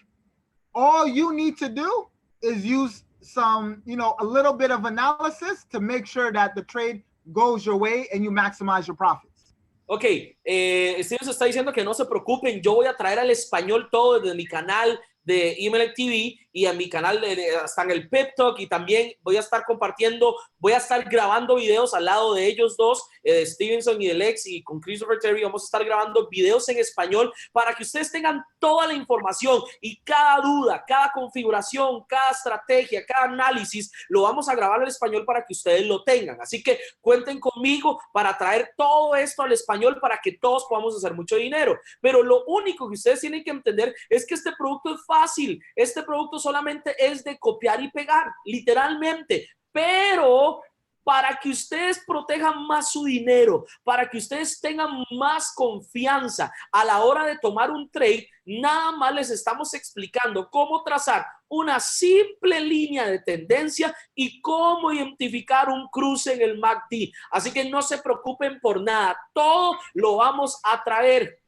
All you need to do is use some, a little bit of analysis to make sure that the trade goes your way and you maximize your profits. Ok, Steven se está diciendo que no se preocupen, yo voy a traer al español todo desde mi canal de Email TV y a mi canal hasta en el Pep Talk, y también voy a estar compartiendo, voy a estar grabando videos al lado de ellos dos, de Stevenson y de Lex, y con Christopher Terry vamos a estar grabando videos en español para que ustedes tengan toda la información, y cada duda, cada configuración, cada estrategia, cada análisis lo vamos a grabar en español para que ustedes lo tengan. Así que cuenten conmigo para traer todo esto al español para que todos podamos hacer mucho dinero. Pero lo único que ustedes tienen que entender es que este producto es fácil. Este producto solamente es de copiar y pegar, literalmente. Pero para que ustedes protejan más su dinero, para que ustedes tengan más confianza a la hora de tomar un trade, nada más les estamos explicando cómo trazar una simple línea de tendencia y cómo identificar un cruce en el MACD. Así que no se preocupen por nada, todo lo vamos a traer.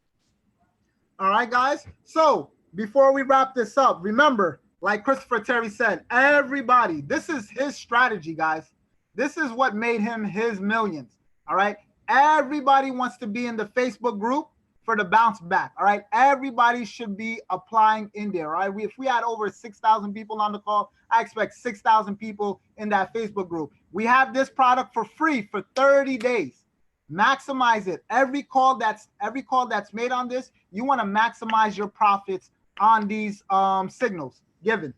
All right, guys. So before we wrap this up, remember, like Christopher Terry said, everybody, this is his strategy, guys. This is what made him his millions. All right. Everybody wants to be in the Facebook group for the bounce back. All right. Everybody should be applying in there. All right. If we had over 6,000 people on the call, I expect 6,000 people in that Facebook group. We have this product for free for 30 days. Maximize it. Every call that's made on this, you want to maximize your profits on these signals given.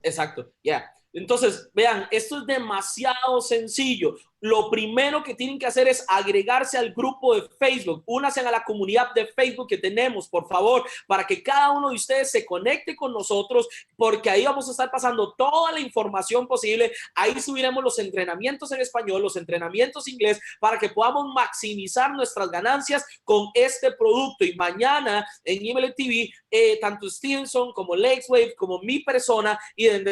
Exacto, ya. Entonces, vean, esto es demasiado sencillo. Lo primero que tienen que hacer es agregarse al grupo de Facebook. Únanse a la comunidad de Facebook que tenemos, por favor, para que cada uno de ustedes se conecte con nosotros, porque ahí vamos a estar pasando toda la información posible. Ahí subiremos los entrenamientos en español, los entrenamientos en inglés, para que podamos maximizar nuestras ganancias con este producto. Y mañana en Email TV, tanto Stevenson como Lexwave, como mi persona, y dentro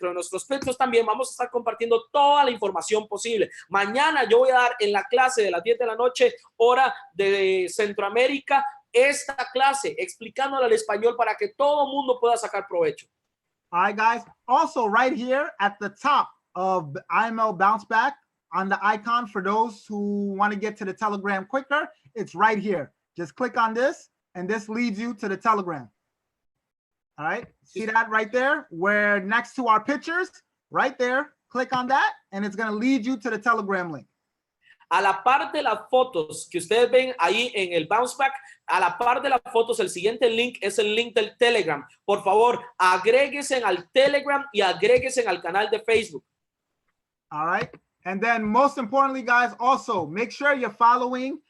de nuestros pechos también vamos a estar compartiendo toda la información posible. Mañana yo voy a dar en la clase de las 10 de la noche, hora de Centroamérica, esta clase explicándola al español para que todo el mundo pueda sacar provecho. All right, guys. Also, right here at the top of IML Bounceback, on the icon for those who want to get to the Telegram quicker, it's right here. Just click on this, and this leads you to the Telegram. All right. See that right there? Where next to our pictures, right there. Click on that, and it's going to lead you to the Telegram link. A la par de las fotos que ustedes ven ahí en el Bounceback, a la par de las fotos, el siguiente link es el link del Telegram. Por favor, agréguense al Telegram y agréguense al canal de Facebook. All right. And then most importantly, guys, also make sure you're following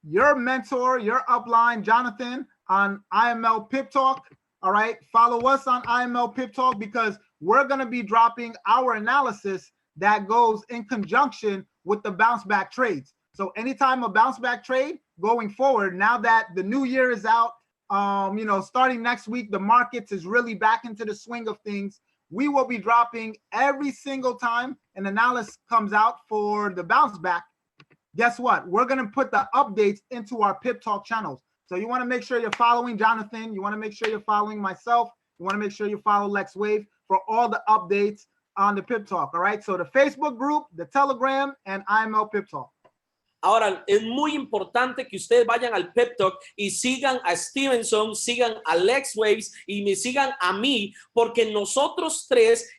your mentor, your upline, Jonathan, on IML Pip Talk. All right. Follow us on IML Pip Talk, because we're going to be dropping our analysis that goes in conjunction with the bounce back trades. So anytime a bounce back trade going forward, now that the new year is out, starting next week, the markets is really back into the swing of things. We will be dropping every single time an analysis comes out for the bounce back. Guess what? We're going to put the updates into our Pip Talk channels. So you want to make sure you're following Jonathan. You want to make sure you're following myself. You want to make sure you follow Lex Wave for all the updates on the Pip Talk. All right. So the Facebook group, the Telegram, and IML Pip Talk. Ahora, es muy importante que ustedes vayan al Pep Talk y sigan a Stevenson, sigan a Lex Waves y me sigan a mí, porque nosotros tres,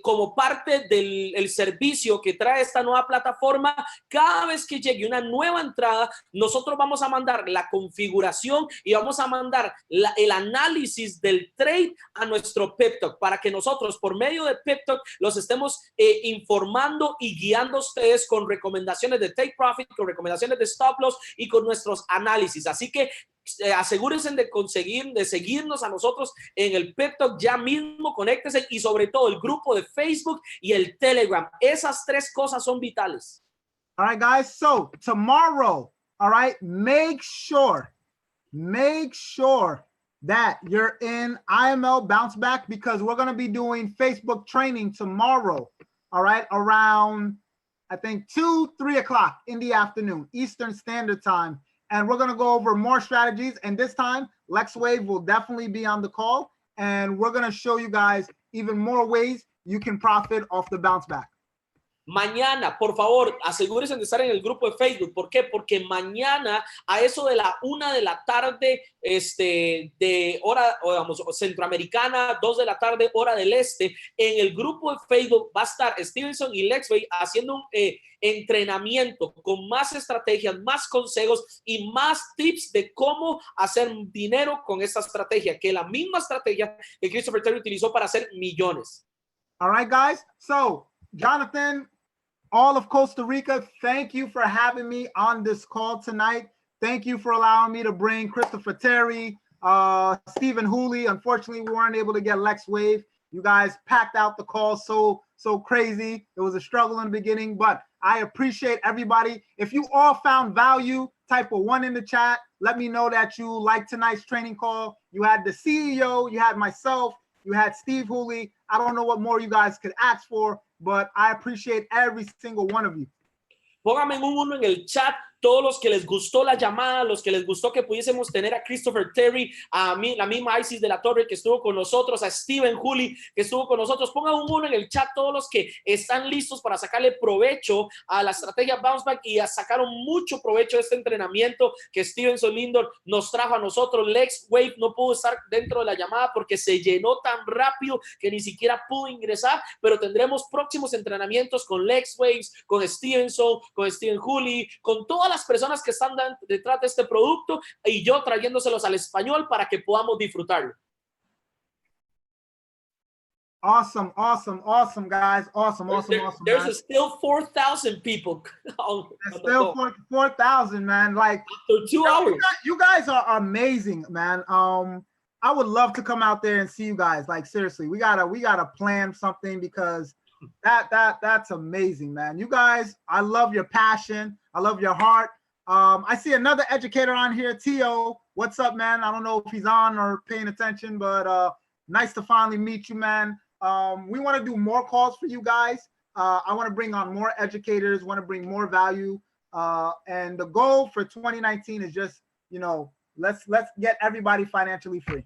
como parte del servicio que trae esta nueva plataforma, cada vez que llegue una nueva entrada, nosotros vamos a mandar la configuración y vamos a mandar el análisis del trade a nuestro Pep Talk, para que nosotros por medio de Pep Talk los estemos informando y guiando a ustedes con recomendaciones de Take Profit, con recomendaciones de stop loss y con nuestros análisis. Así que asegúrense de seguirnos a nosotros en el Pep Talk ya mismo, conéctense, y sobre todo el grupo de Facebook y el Telegram. Esas tres cosas son vitales. All right, guys. So tomorrow, all right, make sure that you're in IML Bounceback, because we're going to be doing Facebook training tomorrow. All right, around I think 2-3 o'clock in the afternoon, Eastern Standard Time. And we're going to go over more strategies. And this time, Lex Wave will definitely be on the call. And we're going to show you guys even more ways you can profit off the bounce back. Mañana, por favor, asegúrense de estar en el grupo de Facebook. ¿Por qué? Porque mañana a eso de la 1 de la tarde, de hora, digamos, centroamericana, 2 de la tarde, hora del este, en el grupo de Facebook va a estar Stevenson y Lexway haciendo un entrenamiento con más estrategias, más consejos y más tips de cómo hacer dinero con esta estrategia, que la misma estrategia que Christopher Terry utilizó para hacer millones. All right, guys. So, Jonathan, all of Costa Rica, thank you for having me on this call tonight. Thank you for allowing me to bring Christopher Terry, Stephen Hooley. Unfortunately, we weren't able to get Lex Wave. You guys packed out the call so crazy. It was a struggle in the beginning, but I appreciate everybody. If you all found value, type a 1 in the chat. Let me know that you liked tonight's training call. You had the CEO, you had myself, you had Steve Hooley. I don't know what more you guys could ask for, but I appreciate every single one of you. Póngame un 1 en el chat. Todos los que les gustó la llamada, los que les gustó que pudiésemos tener a Christopher Terry, a mí, la misma Isis de la Torre que estuvo con nosotros, a Stephen Hooley que estuvo con nosotros. Pongan un 1 en el chat todos los que están listos para sacarle provecho a la estrategia Bounceback y a sacar mucho provecho de este entrenamiento que Stevenson Lindor nos trajo a nosotros. Lex Wave no pudo estar dentro de la llamada porque se llenó tan rápido que ni siquiera pudo ingresar, pero tendremos próximos entrenamientos con Lex Waves, con Stevenson, con Stephen Hooley, con todas las personas que están detrás de este producto y yo trayéndoselos al español para que podamos disfrutarlo. Awesome, guys. Awesome. There's still 4,000 people. Still 4,000, man. Like after 2 hours. You guys are amazing, man. I would love to come out there and see you guys. Like seriously, we gotta plan something because that's amazing, man. You guys, I love your passion. I love your heart. I see another educator on here, Tio. What's up, man? I don't know if he's on or paying attention, but nice to finally meet you, man. We want to do more calls for you guys. I want to bring on more educators, want to bring more value. And the goal for 2019 is just, let's get everybody financially free.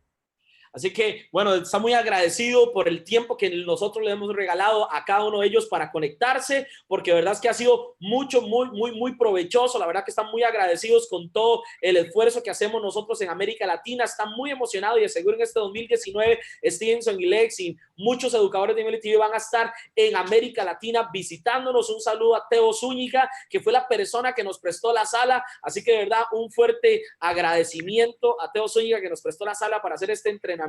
Así que, bueno, está muy agradecido por el tiempo que nosotros le hemos regalado a cada uno de ellos para conectarse, porque de verdad es que ha sido muy provechoso. La verdad que están muy agradecidos con todo el esfuerzo que hacemos nosotros en América Latina. Están muy emocionados y seguro en este 2019, Stevenson y Lex y muchos educadores de MLTV van a estar en América Latina visitándonos. Un saludo a Teo Zúñiga, que fue la persona que nos prestó la sala. Así que de verdad, un fuerte agradecimiento a Teo Zúñiga que nos prestó la sala para hacer este entrenamiento.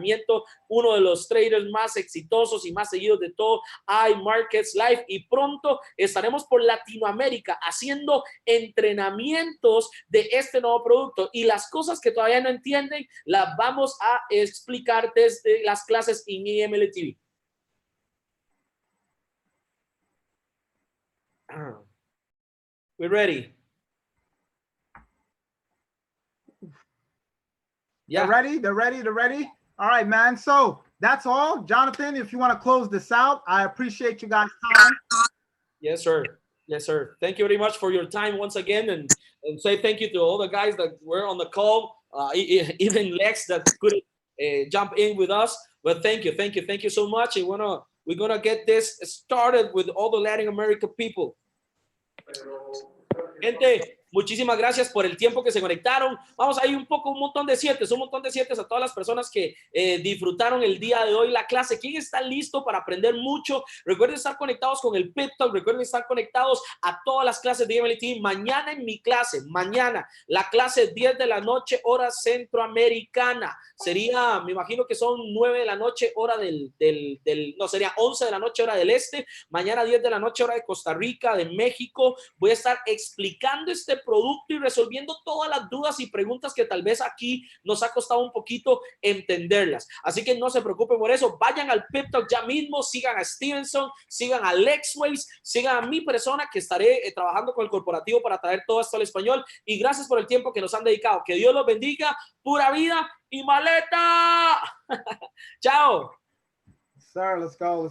Uno de los traders más exitosos y más seguidos de todo iMarkets Live, y pronto estaremos por Latinoamérica haciendo entrenamientos de este nuevo producto, y las cosas que todavía no entienden las vamos a explicar desde las clases en MLTV. We're ready. Yeah. They're ready. All right, man. So that's all. Jonathan, if you want to close this out, I appreciate you guys' time. Yes, sir. Thank you very much for your time once again, and say thank you to all the guys that were on the call, even Lex that couldn't jump in with us. But thank you so much. And we're gonna get this started with all the Latin American people. Gente, muchísimas gracias por el tiempo que se conectaron. Vamos ahí un montón de siete a todas las personas que disfrutaron el día de hoy la clase. ¿Quién está listo para aprender mucho? Recuerden estar conectados con el Pep Talk, recuerden estar conectados a todas las clases de MLT. Mañana en mi clase, la clase 10 de la noche, hora centroamericana. Sería, me imagino que son 9 de la noche, hora no, sería 11 de la noche, hora del este. Mañana 10 de la noche, hora de Costa Rica, de México. Voy a estar explicando este producto y resolviendo todas las dudas y preguntas que tal vez aquí nos ha costado un poquito entenderlas. Así que no se preocupen por eso. Vayan al Pep Talk ya mismo, sigan a Stevenson, sigan a Lex Waves, sigan a mi persona que estaré trabajando con el corporativo para traer todo esto al español. Y gracias por el tiempo que nos han dedicado. Que Dios los bendiga, pura vida y maleta. Chao. Sir, let's go.